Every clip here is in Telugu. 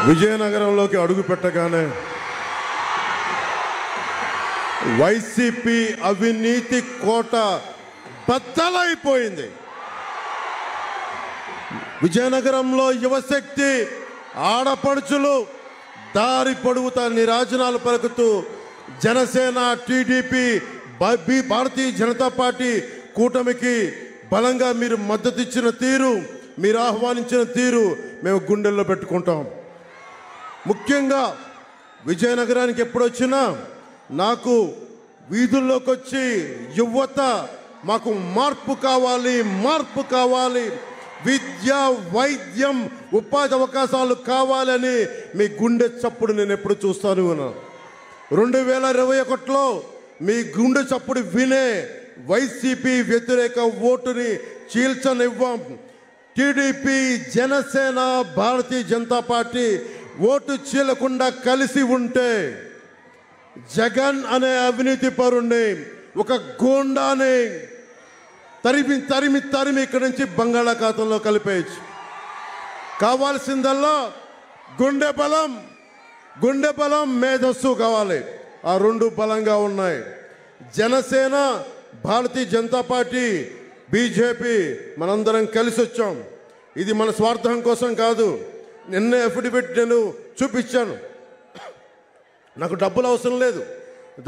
విజయనగరంలోకి అడుగు పెట్టగానే వైసీపీ అవినీతి కోట బద్దలైపోయింది. విజయనగరంలో యువశక్తి ఆడపడుచులు దారి పొడుగుతా నిరాజనాలు పలుకుతూ జనసేన, టీడీపీ, భారతీయ జనతా పార్టీ కూటమికి బలంగా మీరు మద్దతు ఇచ్చిన తీరు, మీరు ఆహ్వానించిన తీరు మేము గుండెల్లో పెట్టుకుంటాం. ముఖ్యంగా విజయనగరానికి ఎప్పుడొచ్చినా నాకు వీధుల్లోకి వచ్చి యువత మాకు మార్పు కావాలి, మార్పు కావాలి, విద్య, వైద్యం, ఉపాధి అవకాశాలు కావాలని మీ గుండె చప్పుడు నేను ఎప్పుడు చూస్తాను. 2021లో మీ గుండె చప్పుడు వినే వైసీపీ వ్యతిరేక ఓటుని చీల్చనివ్వం. TDP, Janasena, Bharatiya Janata party vote చీలకుండా కలిసి ఉంటే జగన్ అనే అవినీతి పరుణ్ణి, ఒక గూండాని తరిమి తరిమి తరిమి ఇక్కడి నుంచి బంగాళాఖాతంలో కలిపేయచ్చు. కావాల్సిందల్లా గుండె బలం, మేధస్సు కావాలి. ఆ రెండు బలంగా ఉన్నాయి. జనసేన, భారతీయ జనతా పార్టీ, బీజేపీ మనందరం కలిసి వచ్చాం. ఇది మన స్వార్థం కోసం కాదు. నిన్న అఫిడవిట్ నేను చూపించాను. నాకు డబ్బులు అవసరం లేదు.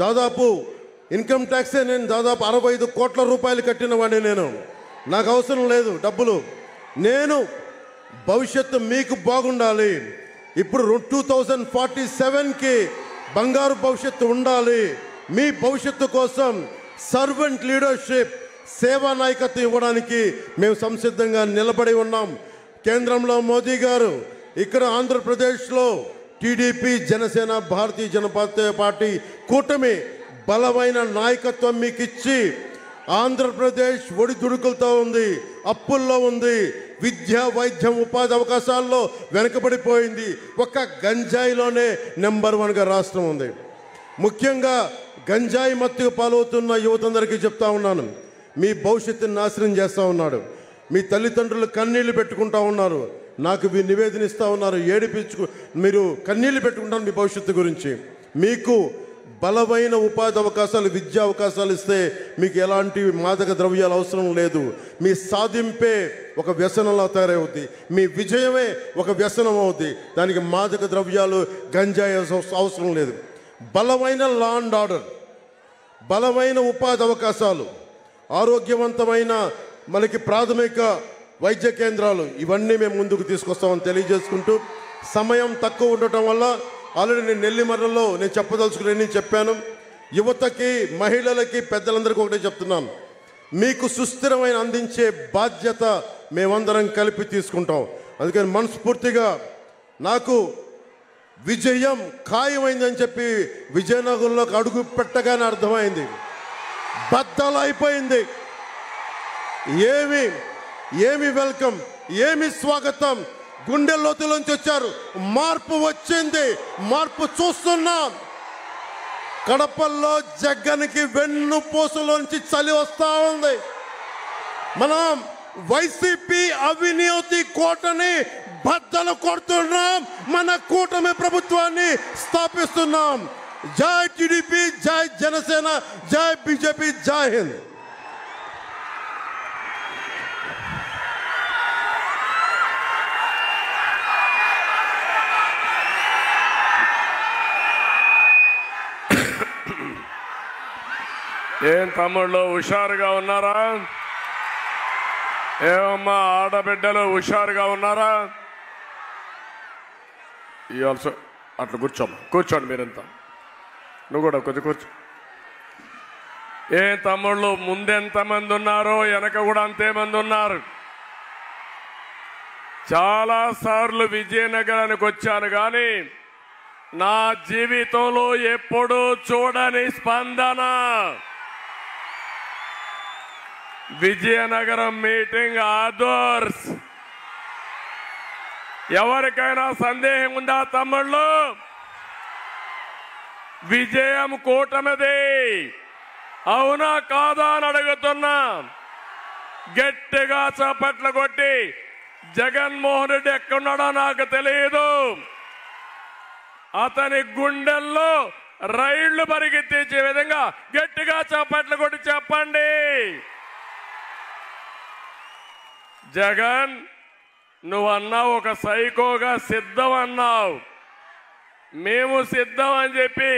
దాదాపు ఇన్కమ్ ట్యాక్సే నేను దాదాపు 65 కోట్ల రూపాయలు కట్టిన వాడిని. నాకు అవసరం లేదు డబ్బులు. నేను భవిష్యత్తు మీకు బాగుండాలి. ఇప్పుడు 2047కి బంగారు భవిష్యత్తు ఉండాలి. మీ భవిష్యత్తు కోసం సర్వెంట్ లీడర్షిప్, సేవా నాయకత్వం ఇవ్వడానికి మేము సంసిద్ధంగా నిలబడి ఉన్నాం. కేంద్రంలో మోదీ గారు, ఇక్కడ ఆంధ్రప్రదేశ్లో టీడీపీ, జనసేన, భారతీయ జనతా పార్టీ కూటమి బలమైన నాయకత్వం మీకు ఇచ్చి ఆంధ్రప్రదేశ్ ఒడిదుడుకులతో ఉంది, అప్పుల్లో ఉంది, విద్య, వైద్యం, ఉపాధి అవకాశాల్లో వెనుకబడిపోయింది. ఒక్క గంజాయిలోనే నెంబర్ 1గా రాష్ట్రం ఉంది. ముఖ్యంగా గంజాయి మత్తుకు పాలవుతున్న యువతందరికీ చెప్తా ఉన్నాను, మీ భవిష్యత్తుని నాశనం చేస్తూ ఉన్నాడు. మీ తల్లిదండ్రులు కన్నీళ్లు పెట్టుకుంటా ఉన్నారు. నాకు నివేదన ఇస్తూ ఉన్నారు, మీరు కన్నీళ్లు పెట్టుకుంటారు మీ భవిష్యత్తు గురించి. మీకు బలమైన ఉపాధి అవకాశాలు, విద్యా అవకాశాలు ఇస్తే మీకు ఎలాంటి మాదక ద్రవ్యాలు అవసరం లేదు. మీ సాధింపే ఒక వ్యసనంలా తయారవుద్ది. మీ విజయమే ఒక వ్యసనం అవుద్ది. దానికి మాదక ద్రవ్యాలు, గంజాయి అవసరం లేదు. బలమైన లా అండ్ ఆర్డర్, బలమైన ఉపాధి అవకాశాలు, ఆరోగ్యవంతమైన మనకి ప్రాథమిక వైద్య కేంద్రాలు, ఇవన్నీ మేము ముందుకు తీసుకొస్తామని తెలియజేసుకుంటూ, సమయం తక్కువ ఉండటం వల్ల ఆల్రెడీ నేను నెల్లిమర్రలో నేను చెప్పదలుచుకుని చెప్పాను. యువతకి, మహిళలకి, పెద్దలందరికీ ఒకటే చెప్తున్నాను, మీకు సుస్థిరమైన అందించే బాధ్యత మేమందరం కలిపి తీసుకుంటాం. అందుకని మనస్ఫూర్తిగా నాకు విజయం ఖాయమైందని చెప్పి విజయనగరంలోకి అడుగు పెట్టగానే అర్థమైంది. బద్దలైపోయింది. ఏమి వెల్కమ్, ఏమి స్వాగతం. గుండె లోతులోంచి వచ్చారు. మార్పు వచ్చింది, మార్పు చూస్తున్నాం. కడపల్లో జగన్కి వెన్నుపూసలోంచి చలి వస్తా ఉంది. మనం వైసీపీ అవినీతి కోటని బద్దలు కొడుతున్నాం. మన కూటమి ప్రభుత్వాన్ని స్థాపిస్తున్నాం. జై టీడీపీ, జై జనసేన, జై బీజేపీ, జై హింద్. ఏం తమ్ముళ్ళు హుషారుగా ఉన్నారా? ఏమమ్మా ఆడబిడ్డలు హుషారుగా ఉన్నారా? అట్లా కూర్చోండి మీరంతా. నువ్వు కూడా కొంచెం కూర్చో. ఏ తమ్ముళ్ళు ముందెంతమంది ఉన్నారో వెనక కూడా అంతేమంది ఉన్నారు. చాలాసార్లు విజయనగరానికి వచ్చాను కానీ నా జీవితంలో ఎప్పుడూ చూడని స్పందన. విజయనగరం మీటింగ్ ఆదర్శ్. ఎవరికైనా సందేహం ఉందా తమ్ముళ్ళు? విజయం కూటమిది, అవునా కాదా అని అడుగుతున్నా. గట్టిగా చప్పట్లు కొట్టి జగన్మోహన్ రెడ్డి ఎక్కడున్నాడో నాకు తెలియదు, అతని గుండెల్లో రైళ్లు పరిగెత్తించే విధంగా గట్టిగా చప్పట్లు కొట్టి చెప్పండి. జగన్, నువ్వన్నావు ఒక సైకోగా సిద్ధం అన్నావు. మేము సిద్ధం అని చెప్పి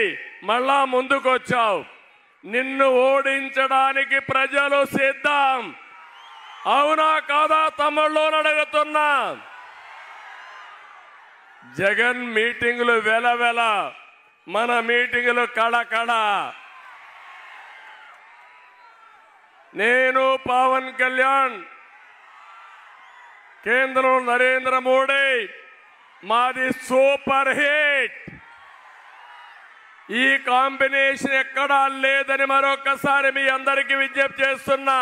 మళ్ళా ముందుకొచ్చావు. నిన్ను ఓడించడానికి ప్రజలు సిద్ధం. అవునా కాదా తమ్ముళ్ళు అడుగుతున్నా. జగన్ మీటింగులు వెలవెల, మన మీటింగులు కళకళ. నేను పవన్ కళ్యాణ్, కేంద్రంలో నరేంద్ర మోడీ, మాది సూపర్ హిట్. ఈ కాంబినేషన్ ఎక్కడా లేదని మరొకసారి మీ అందరికీ విజ్ఞప్తి చేస్తున్నా.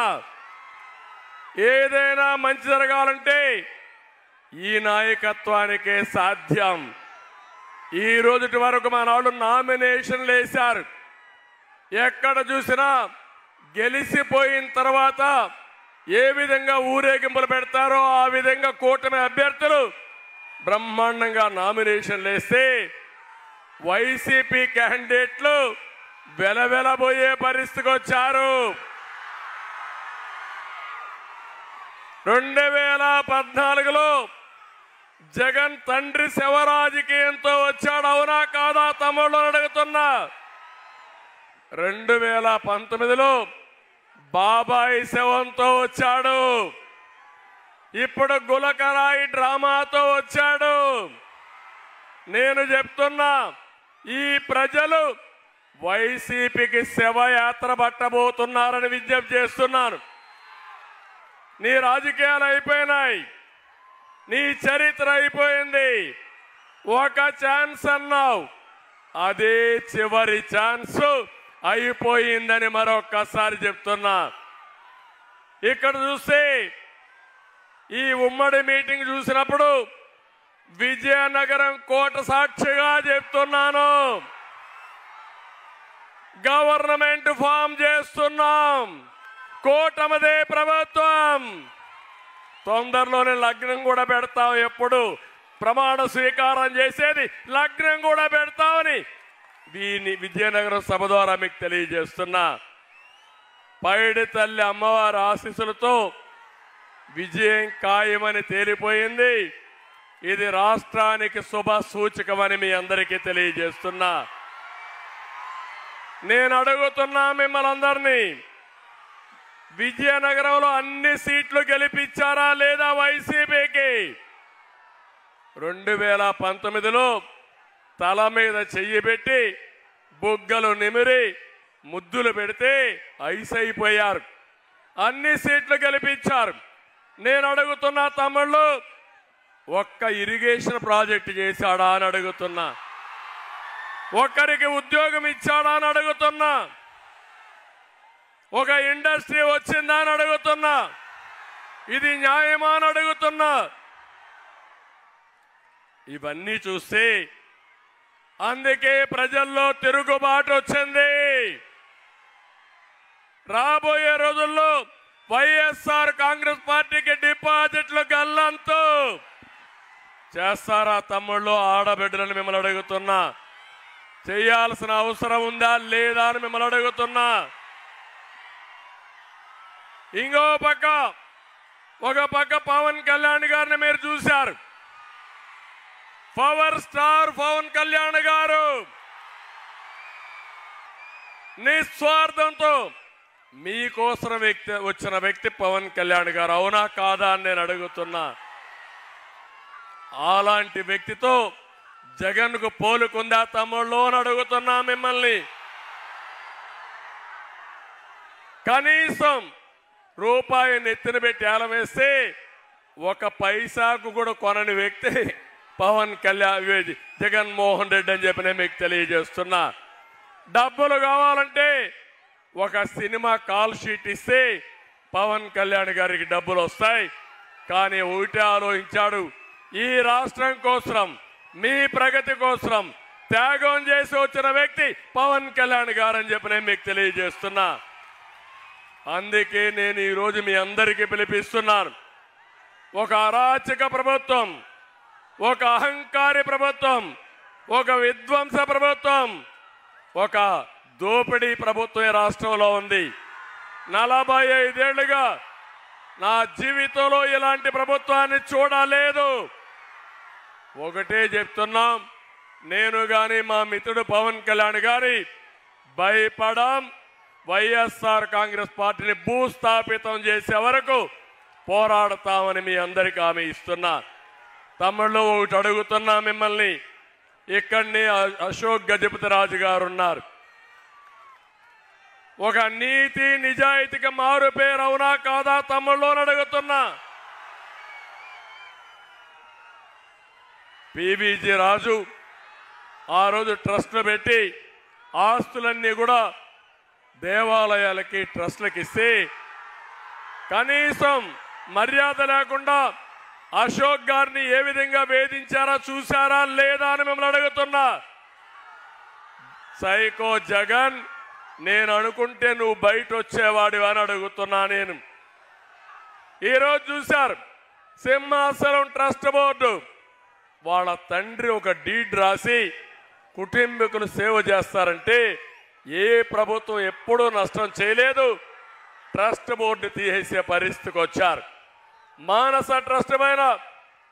ఏదైనా మంచి జరగాలంటే ఈ నాయకత్వానికే సాధ్యం. ఈ రోజుటి వరకు మా నాడు నామినేషన్లు వేశారు. ఎక్కడ చూసినా గెలిచిపోయిన తర్వాత ఏ విధంగా ఊరేగింపులు పెడతారో ఆ విధంగా కూటమి అభ్యర్థులు బ్రహ్మాండంగా నామినేషన్లు వేస్తే వైసీపీ క్యాండిడేట్లు వెలవెలబోయే పరిస్థితికి వచ్చారు. 2014లో జగన్ తండ్రి శవ రాజకీయంతో వచ్చాడు. అవునా కాదా తమ్ముళ్ళు అడుగుతున్నా. 2019లో బాబాయి శవంతో వచ్చాడు. ఇప్పుడు గులకరాయి డ్రామాతో వచ్చాడు. నేను చెప్తున్నా, ఈ ప్రజలు వైసీపీకి శవయాత్ర పట్టబోతున్నారని విజ్ఞప్తి చేస్తున్నాను. నీ రాజకీయాలు అయిపోయినాయి, నీ చరిత్ర అయిపోయింది. ఒక ఛాన్స్ అన్నావు, అదే చివరి ఛాన్స్ అయిపోయిందని మరొక్కసారి చెప్తున్నా. ఇక్కడ చూస్తే ఈ ఉమ్మడి మీటింగ్ చూసినప్పుడు విజయనగరం కోట సాక్షిగా చెప్తున్నాను, గవర్నమెంట్ ఫామ్ చేస్తున్నాం. కూటమిదే ప్రభుత్వం. తొందరలోనే లగ్నం కూడా పెడతాం. ఎప్పుడు ప్రమాణ స్వీకారం చేసేది లగ్నం కూడా పెడతామని దీన్ని విజయనగరం సభ ద్వారా మీకు తెలియజేస్తున్నా. పైడి తల్లి అమ్మవారి ఆశీస్సులతో విజయం ఖాయమని తేలిపోయింది. ఇది రాష్ట్రానికి శుభ సూచకమని మీ అందరికీ తెలియజేస్తున్నా. నేను అడుగుతున్నా మిమ్మల్ని అందరినీ, విజయనగరంలో అన్ని సీట్లు గెలిపించారా లేదా వైసీపీకి? 2019లో తల మీద చెయ్యి పెట్టి బుగ్గలు నిమిరి ముద్దులు పెడితే ఐస్ అయిపోయారు. అన్ని సీట్లు గెలిపించారు. నేను అడుగుతున్నా తమ్ముళ్ళు, ఒక్క ఇరిగేషన్ ప్రాజెక్టు చేశాడా అని అడుగుతున్నా. ఒక్కరికి ఉద్యోగం ఇచ్చాడా అని అడుగుతున్నా. ఒక ఇండస్ట్రీ వచ్చిందా అని అడుగుతున్నా. ఇది న్యాయమా అని అడుగుతున్నా. ఇవన్నీ చూస్తే అందుకే ప్రజల్లో తిరుగుబాటు వచ్చింది. రాబోయే రోజుల్లో వైఎస్ఆర్ కాంగ్రెస్ పార్టీకి డిపాజిట్లు గల్లంతు చేస్తారా తమ్ముళ్ళు, ఆడబిడ్డలను మిమ్మల్ని అడుగుతున్నా. చేయాల్సిన అవసరం ఉందా లేదా అని మిమ్మల్ని అడుగుతున్నా. ఇంకో పక్క, ఒక పక్క పవన్ కళ్యాణ్ గారిని మీరు చూశారు. పవర్ స్టార్ పవన్ కళ్యాణ్ గారు నిస్వార్థంతో మీకోసం వచ్చిన వ్యక్తి పవన్ కళ్యాణ్ గారు. అవునా కాదా అని నేను అడుగుతున్నా. అలాంటి వ్యక్తితో జగన్కు పోలుకుందా తమ్ముళ్ళు అని అడుగుతున్నా మిమ్మల్ని. కనీసం రూపాయి నెత్తిన పెట్టి ఏలవేస్తే ఒక పైసాకు కూడా కొనని వ్యక్తి పవన్ కళ్యాణ్, జగన్మోహన్ రెడ్డి అని చెప్పి నేను మీకు తెలియజేస్తున్నా. డబ్బులు కావాలంటే ఒక సినిమా కాల్ షీట్ ఇస్తే పవన్ కళ్యాణ్ గారికి డబ్బులు వస్తాయి. కానీ ఒకటే ఆలోచించాడు, ఈ రాష్ట్రం కోసం, మీ ప్రగతి కోసం త్యాగం చేసి వచ్చిన వ్యక్తి పవన్ కళ్యాణ్ గారు అని చెప్పి నేను మీకు తెలియజేస్తున్నా. అందుకే నేను ఈరోజు మీ అందరికీ పిలిపిస్తున్నాను. ఒక అరాచక ప్రభుత్వం, ఒక అహంకారి ప్రభుత్వం ఒక విధ్వంస ప్రభుత్వం, ఒక దోపిడీ ప్రభుత్వం ఈ రాష్ట్రంలో ఉంది. 45 ఏళ్లుగా నా జీవితంలో ఇలాంటి ప్రభుత్వాన్ని చూడలేదు. ఒకటే చెప్తున్నాం, నేను గాని మా మిత్రుడు పవన్ కళ్యాణ్ గారి భయపడం. వైఎస్ఆర్ కాంగ్రెస్ పార్టీని భూస్థాపితం చేసే వరకు పోరాడతామని మీ అందరికీ హామీ ఇస్తున్నా. తమ్ముళ్ళు ఒకటి అడుగుతున్నా మిమ్మల్ని, ఇక్కడనే అశోక్ గజపతి రాజు గారు ఉన్నారు. ఒక నీతి నిజాయితీకి మారు పేరు అవునా కాదా తమ్ముళ్ళు అడుగుతున్నా. పివిజి రాజు ఆ రోజు ట్రస్ట్ పెట్టి ఆస్తులన్నీ కూడా దేవాలయాలకి ట్రస్ట్లకి ఇస్తే కనీసం మర్యాద లేకుండా అశోక్ గారిని ఏ విధంగా వేధించారా చూసారా లేదా అని మిమ్మల్ని అడుగుతున్నా. సైకో జగన్, నేను అనుకుంటే నువ్వు బయట వచ్చేవాడివి అని అడుగుతున్నా. నేను ఈరోజు చూశారు సింహాచలం ట్రస్ట్ బోర్డు వాళ్ళ తండ్రి ఒక డీడ్ రాసి కుటుంబీకులు సేవ చేస్తారంటే ఏ ప్రభుత్వం ఎప్పుడూ నష్టం చేయలేదు. ట్రస్ట్ బోర్డు తీసేసే పరిస్థితికి వచ్చారు. మానస ట్రస్ట్ పైన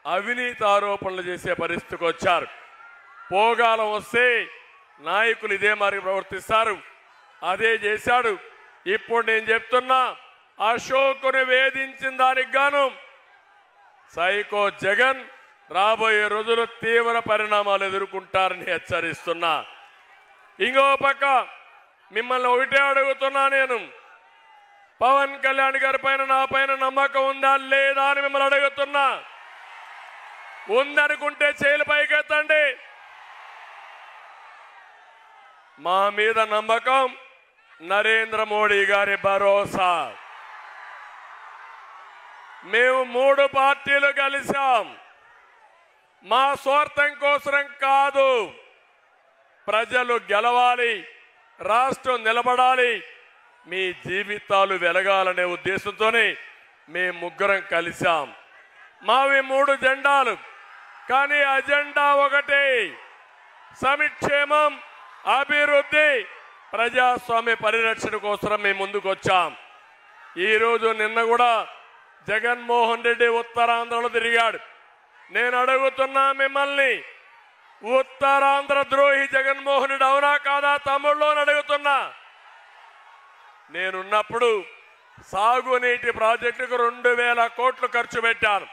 అవినీతి ఆరోపణలు చేసే పరిస్థితికి వచ్చారు. పోగాలం వస్తే నాయకులు ఇదే మరి ప్రవర్తిస్తారు. అదే చేశాడు. ఇప్పుడు నేను చెప్తున్నా, అశోకుని వేధించిన దానికి గాను సైకో జగన్ రాబోయే రోజులు తీవ్ర పరిణామాలు ఎదుర్కొంటారని హెచ్చరిస్తున్నా. ఇంకో పక్క మిమ్మల్ని ఒకటే అడుగుతున్నా, నేను పవన్ కళ్యాణ్ గారి పైన నా పైన నమ్మకం ఉందా లేదా అని మిమ్మల్ని అడుగుతున్నా. ఉందనుకుంటే చేతులు పైకెత్తండి. మా మీద నమ్మకం నరేంద్ర మోడీ గారి భరోసా. మేము 3 పార్టీలు కలిసాం. మా స్వార్థం కోసం కాదు, ప్రజలు గెలవాలి, రాష్ట్రం నిలబడాలి, మీ జీవితాలు వెలగాలనే ఉద్దేశంతోనే మేము 3 కలిసాం. మావి 3 జెండాలు, కానీ అజెండా ఒకటే, సంక్షేమం, అభివృద్ధి, ప్రజాస్వామ్య పరిరక్షణ కోసం మేము ముందుకు వచ్చాం. ఈరోజు నిన్న కూడా జగన్మోహన్ రెడ్డి ఉత్తరాంధ్రలో తిరిగాడు. నేను అడుగుతున్నా మిమ్మల్ని, ఉత్తరాంధ్ర ద్రోహి జగన్మోహన్ రెడ్డి అవునా కాదా తమ్ముళ్ళు అని అడుగుతున్నా. నేనున్నప్పుడు సాగునీటి ప్రాజెక్టుకు 2000 కోట్లు ఖర్చు పెట్టాను.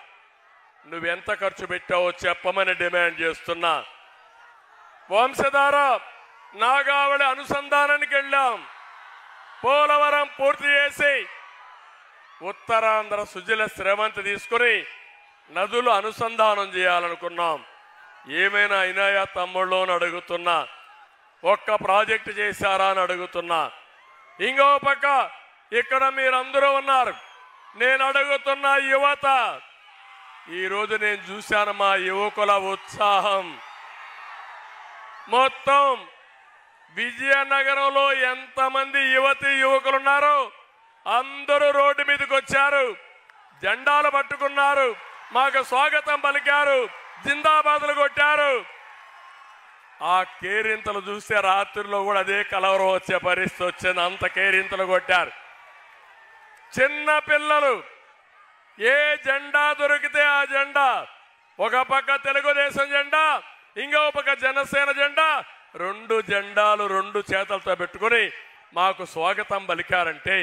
నువ్వెంత ఖర్చు పెట్టావో చెప్పమని డిమాండ్ చేస్తున్నా. వంశధార నాగావళి అనుసంధానానికి వెళ్ళాం. పోలవరం పూర్తి చేసి ఉత్తరాంధ్ర సుజల శ్రవంతి తీసుకుని నదులు అనుసంధానం చేయాలనుకున్నాం. ఏమైనా అయినాయా తమ్ముళ్ళు అని అడుగుతున్నా. ఒక్క ప్రాజెక్టు చేశారా అని అడుగుతున్నా. ఇంకో పక్క ఇక్కడ మీరందరూ ఉన్నారు. నేను అడుగుతున్న యువత, ఈరోజు నేను చూశాను మా యువకుల ఉత్సాహం. మొత్తం విజయనగరంలో ఎంతమంది యువతి యువకులు ఉన్నారో అందరూ రోడ్డు మీదకి వచ్చారు, జెండాలు పట్టుకున్నారు, మాకు స్వాగతం పలికారు, జిందాబాదులు కొట్టారు. ఆ కేరింతలు చూస్తే రాత్రిలో కూడా అదే కలవరం వచ్చే పరిస్థితి వచ్చింది. అంత కేరింతలు కొట్టారు. చిన్న పిల్లలు ఏ జెండా దొరికితే ఆ జెండా, ఒక పక్క తెలుగుదేశం జెండా, ఇంకో పక్క జనసేన జెండా, 2 జెండాలు 2 చేతులతో పెట్టుకుని మాకు స్వాగతం పలికారంటే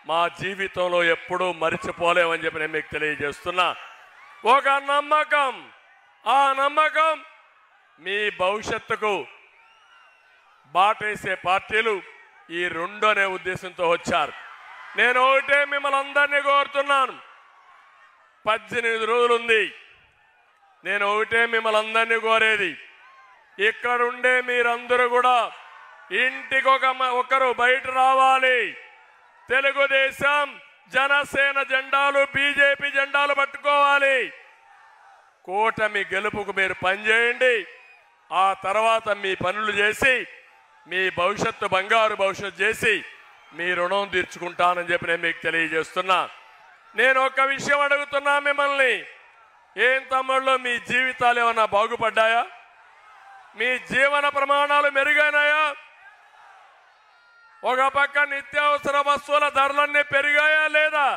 మా జీవితంలో ఎప్పుడూ మరిచిపోలేమని చెప్పి నేను మీకు తెలియజేస్తున్నా. ఒక నమ్మకం, ఆ నమ్మకం మీ భవిష్యత్తుకు బాటేసే పార్టీలు ఈ 2 అనే ఉద్దేశంతో వచ్చారు. నేను ఒకటే మిమ్మల్ని అందరినీ కోరుతున్నాను, 18 రోజులుంది. నేను ఒకటే మిమ్మల్ని అందరినీ కోరేది, ఇక్కడుండే మీరందరూ కూడా ఇంటికి ఒకరు బయట రావాలి. తెలుగుదేశం జనసేన జెండాలు బీజేపీ జెండాలు పట్టుకోవాలి. కూటమి గెలుపుకు మీరు పనిచేయండి. ఆ తర్వాత మీ పనులు చేసి మీ భవిష్యత్తు బంగారు భవిష్యత్తు చేసి మీ రుణం తీర్చుకుంటానని చెప్పి నేను మీకు తెలియజేస్తున్నా. నేను ఒక విషయం అడుగుతున్నా మిమ్మల్ని, ఏం తమ్ముళ్ళు మీ జీవితాలు ఏమన్నా బాగుపడ్డాయా? మీ జీవన ప్రమాణాలు మెరుగైనాయా? ఒక పక్క నిత్యావసర వస్తువుల ధరలన్నీ పెరిగాయా లేదా?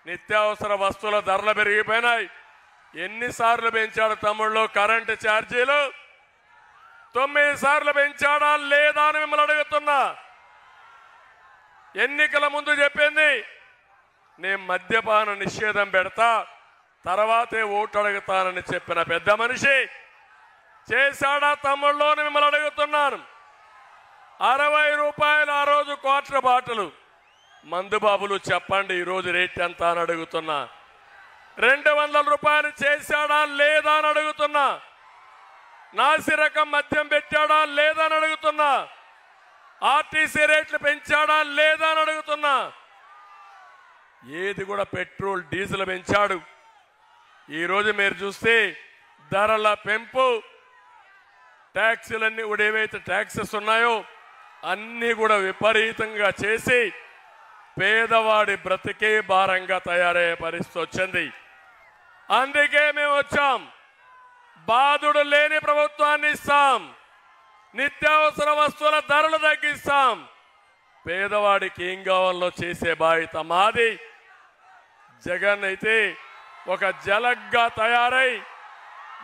నిత్యావసర వస్తువుల ధరలు పెరిగిపోయినాయి. ఎన్నిసార్లు పెంచాడు తమ్ముళ్ళు కరెంటు ఛార్జీలు? 9 సార్లు పెంచాడా లేదా అని మిమ్మల్ని అడుగుతున్నా. ఎన్నికల ముందు చెప్పింది నేను మద్యపాన నిషేధం పెడతా, తర్వాతే ఓటు అడుగుతానని చెప్పిన పెద్ద మనిషి చేశాడా తమ్ముళ్ళు అని మిమ్మల్ని అడుగుతున్నాను. 60 రూపాయలు ఆ రోజు క్వార్టర్ బాటిల్ మందు బాబులు చెప్పండి ఈరోజు రేట్ ఎంత అని అడుగుతున్నా. 200 రూపాయలు చేశాడా లేదా అని అడుగుతున్నా. నాసి రకం మద్యం పెట్టాడా లేదా అని అడుగుతున్నా. ఆర్టీసీ రేట్లు పెంచాడా లేదా అని అడుగుతున్నా. ఏది కూడా పెట్రోల్ డీజిల్ పెంచాడు. ఈరోజు మీరు చూస్తే ధరల పెంపు, ట్యాక్సీలన్నీ కూడా ఏవైతే ట్యాక్సెస్ ఉన్నాయో అన్నీ కూడా విపరీతంగా చేసి పేదవాడి బ్రతికే భారంగా తయారయ్యే పరిస్థితి వచ్చింది. అందుకే మేము వచ్చాం. బాధుడు లేని ప్రభుత్వాన్ని ఇస్తాం, నిత్యావసర వస్తువుల ధరలు తగ్గిస్తాం, పేదవాడికి ఏం కావాలో చేసే బాధ్యత మాది. జగన్ అయితే ఒక జలగ్గా తయారై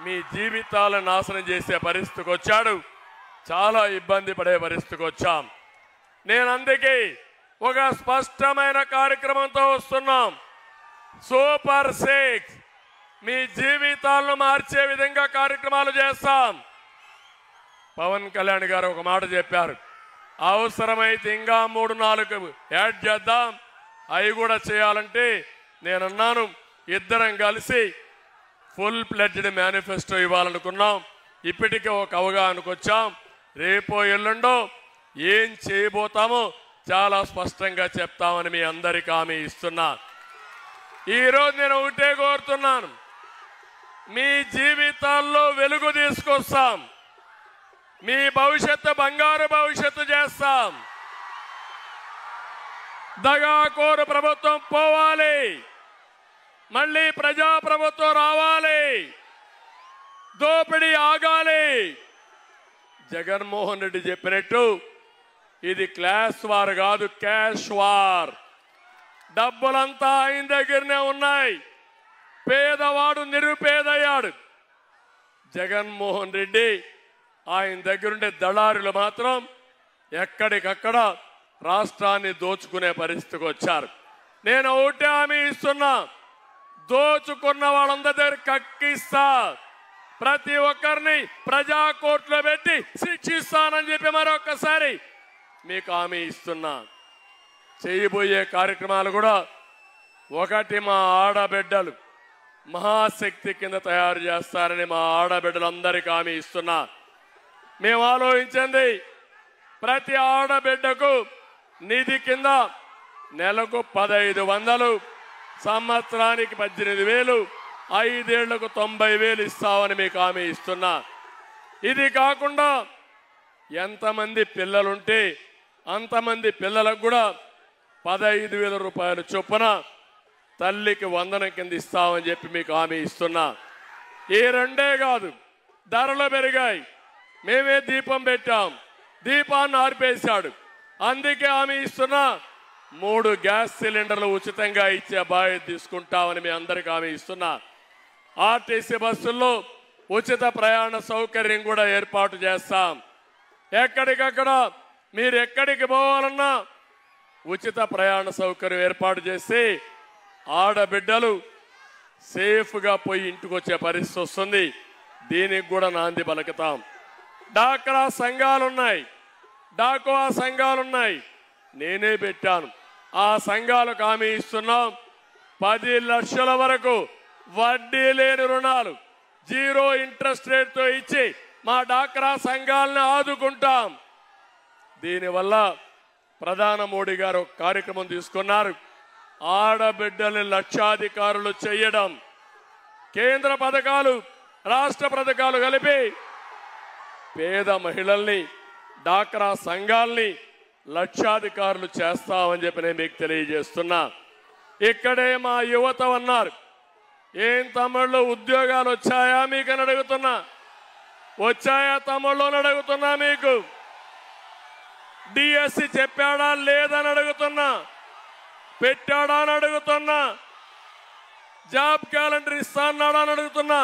మీ జీవితాలను నాశనం చేసే పరిస్థితికి వచ్చాడు. చాలా ఇబ్బంది పడే పరిస్థితికి వచ్చాం. నేను అందుకే ఒక స్పష్టమైన కార్యక్రమంతో వస్తున్నాం. సూపర్ 6 మీ జీవితాలను మార్చే విధంగా కార్యక్రమాలు చేస్తాం. పవన్ కళ్యాణ్ గారు ఒక మాట చెప్పారు, అవసరమైతే ఇంకా 3-4 యాడ్ చేద్దాం, అవి కూడా చేయాలంటే నేనన్నాను ఇద్దరం కలిసి ఫుల్ ప్లెడ్జ్డ్ మేనిఫెస్టో ఇవ్వాలనుకున్నాం. ఇప్పటికే ఒక అవగాహనకు వచ్చాం. రేపో ఎల్లుండో ఏం చేయబోతామో చాలా స్పష్టంగా చెప్తామని మీ అందరికీ హామీ ఇస్తున్నా. ఈరోజు నేను ఒకటే కోరుతున్నాను, మీ జీవితాల్లో వెలుగు తీసుకొస్తాం, మీ భవిష్యత్తు బంగారు భవిష్యత్తు చేస్తాం. దగాకోరు ప్రభుత్వం పోవాలి, మళ్ళీ ప్రజాప్రభుత్వం రావాలి, దోపిడీ ఆగాలి. జగన్మోహన్ రెడ్డి చెప్పినట్టు ఇది క్లాస్ వార్ కాదు, క్యాష్ వార్. డబ్బులంతా ఆయన దగ్గరనే ఉన్నాయి. పేదవాడు నిరుపేదయ్యాడు. జగన్మోహన్ రెడ్డి ఆయన దగ్గరుండే దళారులు మాత్రం ఎక్కడికక్కడ రాష్ట్రాన్ని దోచుకునే పరిస్థితికి వచ్చారు. నేను ఒకటే హామీ ఇస్తున్నా, దోచుకున్న వాళ్ళందరి దగ్గర కక్కిస్తా, ప్రతి ఒక్కరిని ప్రజా కోర్టులో పెట్టి శిక్షిస్తానని చెప్పి మరొకసారి మీకు హామీ ఇస్తున్నా. చేయబోయే కార్యక్రమాలు కూడా ఒకటి, మా ఆడబిడ్డలు మహాశక్తి కింద తయారు చేస్తారని మా ఆడబిడ్డలందరికీ హామీ ఇస్తున్నా. మేము ఆలోచించింది, ప్రతి ఆడబిడ్డకు నిధి కింద నెలకు 1500, సంవత్సరానికి 18,000, 5 ఏళ్లకు 90,000 ఇస్తామని మీకు హామీ ఇస్తున్నా. ఇది కాకుండా ఎంతమంది పిల్లలుంటే అంతమంది పిల్లలకు కూడా 15,000 రూపాయలు చొప్పున తల్లికి వందనం కింద ఇస్తామని చెప్పి మీకు హామీ ఇస్తున్నా. ఈ రెండే కాదు, ధరలు పెరిగాయి, మేమే దీపం పెట్టాం, దీపాన్ని ఆర్పేశాడు. అందుకే హామీ ఇస్తున్నా, 3 గ్యాస్ సిలిండర్లు ఉచితంగా ఇచ్చే బాధ్యత తీసుకుంటామని మీ అందరికీ హామీ ఇస్తున్నా. ఆర్టీసీ బస్సుల్లో ఉచిత ప్రయాణ సౌకర్యం కూడా ఏర్పాటు చేస్తాం. ఎక్కడికక్కడ మీరు ఎక్కడికి పోవాలన్నా ఉచిత ప్రయాణ సౌకర్యం ఏర్పాటు చేసి ఆడబిడ్డలు సేఫ్గా పోయి ఇంటికి వచ్చే పరిస్థితి వస్తుంది. దీనికి కూడా నాంది పలుకుతాం. డాక్రా సంఘాలున్నాయి, డాకువా సంఘాలున్నాయి, నేనే పెట్టాను. ఆ సంఘాలకు హామీ ఇస్తున్నాం, 10 లక్షల వరకు వడ్డీ లేని రుణాలు 0 ఇంట్రెస్ట్ రేట్తో ఇచ్చి మా డాక్రా సంఘాలను ఆదుకుంటాం. దీనివల్ల ప్రధాని మోడీ గారు ఒక కార్యక్రమం తీసుకున్నారు, ఆడబిడ్డల్ని లక్షాధికారులు చేయడం. కేంద్ర పథకాలు రాష్ట్ర పథకాలు కలిపి పేద మహిళల్ని డాక్రా సంఘాల్ని లక్షాధికారులు చేస్తామని చెప్పి నేను మీకు తెలియజేస్తున్నా. ఇక్కడే మా యువత ఉన్నారు, ఏం తమ్ముళ్ళు ఉద్యోగాలు వచ్చాయా మీకని అడుగుతున్నా. వచ్చాయా తమ్ముళ్ళు అని అడుగుతున్నా. మీకు డిఎస్సి చెప్పాడా లేదని అడుగుతున్నా. పెట్టాడా అని అడుగుతున్నా. జాబ్ క్యాలెండర్ ఇస్తా అన్నాడా అని అడుగుతున్నా.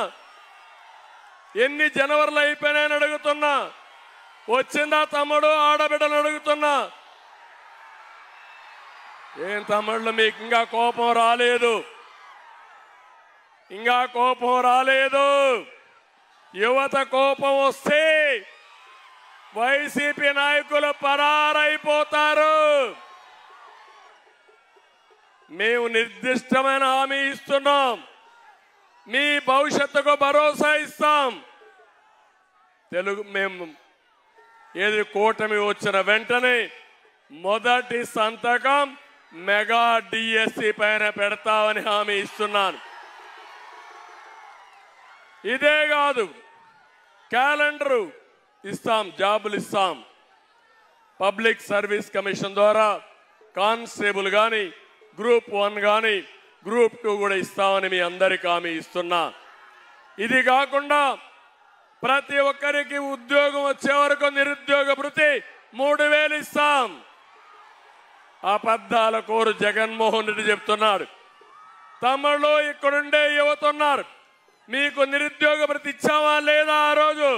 ఎన్ని జనవరిలో అయిపోయినాయని అడుగుతున్నా. వచ్చిందా తమ్ముడు ఆడబిడ్డను అడుగుతున్నా. ఏం తమ్ముళ్ళు మీకు ఇంకా కోపం రాలేదు? ఇంకా కోపం రాలేదు. యువత కోపం వస్తే వైసీపీ నాయకులు పరారైపోతారు. మేము నిర్దిష్టమైన హామీ ఇస్తున్నాం. మీ భవిష్యత్తుకు భరోసా ఇస్తాం. మేము ఏది కూటమి వచ్చిన వెంటనే మొదటి సంతకం మెగా డిఎస్సి పైన పెడతామని హామీ ఇస్తున్నాను. ఇదే కాదు, క్యాలెండరు ఇస్తాం, జాబులు ఇస్తాం. పబ్లిక్ సర్వీస్ కమిషన్ ద్వారా కానిస్టేబుల్ కానీ, గ్రూప్ 1 కానీ, గ్రూప్ 2 కూడా ఇస్తామని మీ అందరికీ హామీ ఇస్తున్నా. ఇది కాకుండా ప్రతి ఒక్కరికి ఉద్యోగం వచ్చే వరకు నిరుద్యోగ భృతి 3000 ఇస్తాం. అబద్ధాల కోరు జగన్మోహన్ రెడ్డి చెప్తున్నాడు. తమ్ముళ్ళు ఇక్కడుండే యువత ఉన్నారు. మీకు నిరుద్యోగ భృతి ఇచ్చామా లేదా? ఆ రోజు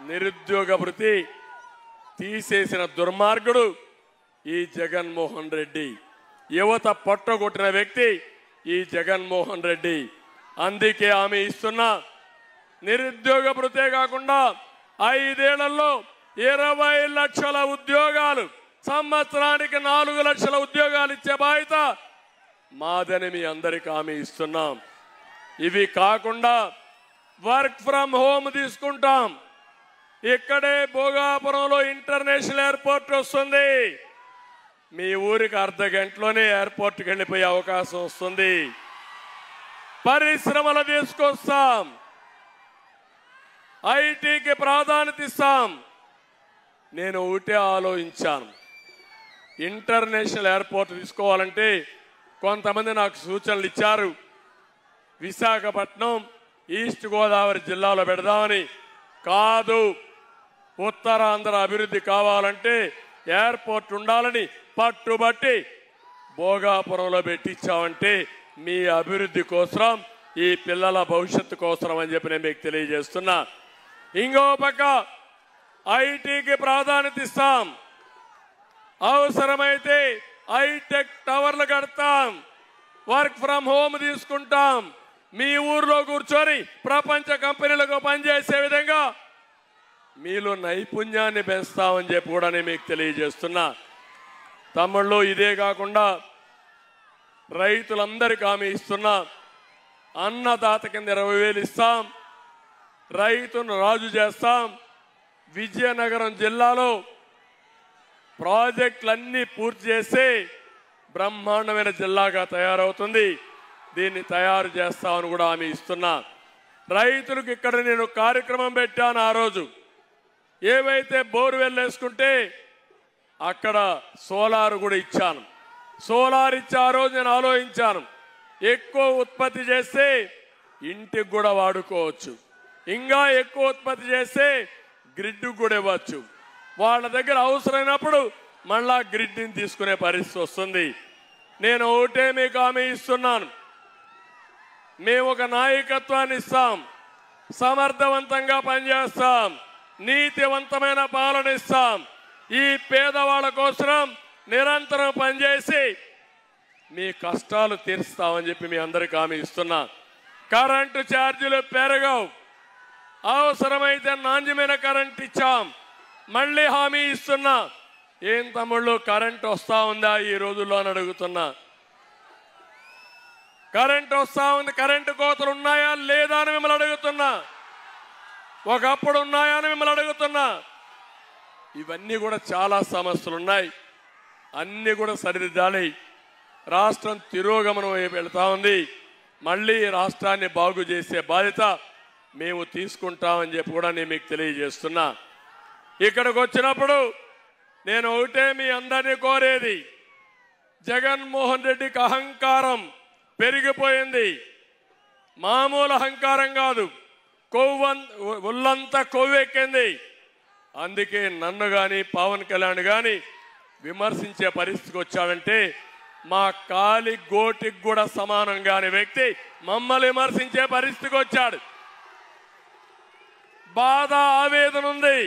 నిరుద్యోగ భృతి తీసేసిన దుర్మార్గుడు ఈ జగన్మోహన్ రెడ్డి. యువత పొట్టగొట్టిన వ్యక్తి ఈ జగన్మోహన్ రెడ్డి. అందుకే హామీ ఇస్తున్నా. నిరుద్యోగ భృతే కాకుండా 5 ఏళ్లలో 20 లక్షల ఉద్యోగాలు, సంవత్సరానికి 4 లక్షల ఉద్యోగాలు ఇచ్చే బాధ్యత మాదని మీ అందరికీ హామీ ఇస్తున్నాం. ఇవి కాకుండా వర్క్ ఫ్రమ్ హోమ్ తీసుకుంటాం. ఇక్కడే భోగాపురంలో ఇంటర్నేషనల్ ఎయిర్పోర్ట్ వస్తుంది. మీ ఊరికి అర్ధ గంటలోనే ఎయిర్పోర్ట్కి వెళ్ళిపోయే అవకాశం వస్తుంది. పరిశ్రమలు తీసుకొస్తాం. ఐటీకి ప్రాధాన్యత ఇస్తాం. నేను ఒకటే ఆలోచించాను. ఇంటర్నేషనల్ ఎయిర్పోర్ట్ తీసుకోవాలంటే కొంతమంది నాకు సూచనలు ఇచ్చారు. విశాఖపట్నం ఈస్ట్ గోదావరి జిల్లాలో పెడదామని. కాదు, ఉత్తరాంధ్ర అభివృద్ధి కావాలంటే ఎయిర్పోర్ట్ ఉండాలని పట్టుబట్టి భోగాపురంలో పెట్టించామంటే మీ అభివృద్ధి కోసం, ఈ పిల్లల భవిష్యత్తు కోసం అని చెప్పి నేను మీకు తెలియజేస్తున్నా. ఇంకో పక్క ఐటీకి ప్రాధాన్యత ఇస్తాం. అవసరమైతే హైటెక్ టవర్లు కడతాం. వర్క్ ఫ్రమ్ హోమ్ తీసుకుంటాం. మీ ఊర్లో కూర్చొని ప్రపంచ కంపెనీలకు పనిచేసే విధంగా మీలో నైపుణ్యాన్ని పెంచుతామని చెప్పి కూడా నేను మీకు తెలియజేస్తున్నా. తమ్ముళ్ళు ఇదే కాకుండా రైతులందరికీ హామీ ఇస్తున్నా. అన్నదాత కింద 20,000 ఇస్తాం. రైతును రాజు చేస్తాం. విజయనగరం జిల్లాలో ప్రాజెక్టులన్నీ పూర్తి చేసి బ్రహ్మాండమైన జిల్లాగా తయారవుతుంది. దీన్ని తయారు చేస్తామని కూడా హామీ ఇస్తున్నా. రైతులకు ఇక్కడ నేను కార్యక్రమం పెట్టాను. ఆ రోజు ఏవైతే బోర్వెల్ వేసుకుంటే అక్కడ సోలార్ కూడా ఇచ్చాను. సోలార్ ఇచ్చి ఆ రోజు నేను ఆలోచించాను, ఎక్కువ ఉత్పత్తి చేస్తే ఇంటికి కూడా వాడుకోవచ్చు, ఇంకా ఎక్కువ ఉత్పత్తి చేస్తే గ్రిడ్ కూడా ఇవ్వచ్చు. వాళ్ళ దగ్గర అవసరమైనప్పుడు మళ్ళా గ్రిడ్ని తీసుకునే పరిస్థితి వస్తుంది. నేను ఒకటే మీకు హామీ ఇస్తున్నాను. మేము ఒక నాయకత్వాన్ని ఇస్తాం. సమర్థవంతంగా పనిచేస్తాం. నీతివంతమైన పాలన ఇస్తాం. ఈ పేదవాళ్ళ కోసం నిరంతరం పనిచేసి మీ కష్టాలు తీరుస్తామని చెప్పి మీ అందరికీ హామీ ఇస్తున్నా. కరెంటు ఛార్జీలు పెరగవు. అవసరమైతే నాణ్యమైన కరెంట్ ఇచ్చాం. మళ్ళీ హామీ ఇస్తున్నా. ఏం తమ్ముళ్ళు కరెంట్ వస్తా ఉందా ఈ రోజుల్లో అని అడుగుతున్నా. కరెంట్ వస్తా ఉంది. కరెంటు కోతలు ఉన్నాయా లేదా అని మిమ్మల్ని అడుగుతున్నా. ఒకప్పుడు ఉన్నాయా అని మిమ్మల్ని అడుగుతున్నా. ఇవన్నీ కూడా చాలా సమస్యలు ఉన్నాయి. అన్నీ కూడా సరిదిద్దాలి. రాష్ట్రం తిరోగమనం వైపు వెళ్తా ఉంది. మళ్ళీ రాష్ట్రాన్ని బాగు చేసే బాధ్యత మేము తీసుకుంటామని చెప్పి కూడా నేను మీకు తెలియజేస్తున్నా. ఇక్కడికి వచ్చినప్పుడు నేను ఒకటే మీ అందరినీ కోరేది, జగన్మోహన్ రెడ్డికి అహంకారం పెరిగిపోయింది. మామూలు అహంకారం కాదు, ఒళ్ళంతా కొవ్వెక్కింది. అందుకే నన్ను కానీ పవన్ కళ్యాణ్ కానీ విమర్శించే పరిస్థితికి వచ్చాడంటే మా కాలి గోటికి కూడా సమానం కాని వ్యక్తి మమ్మల్ని విమర్శించే పరిస్థితికి వచ్చాడు. బాధ ఆవేదన ఉంది.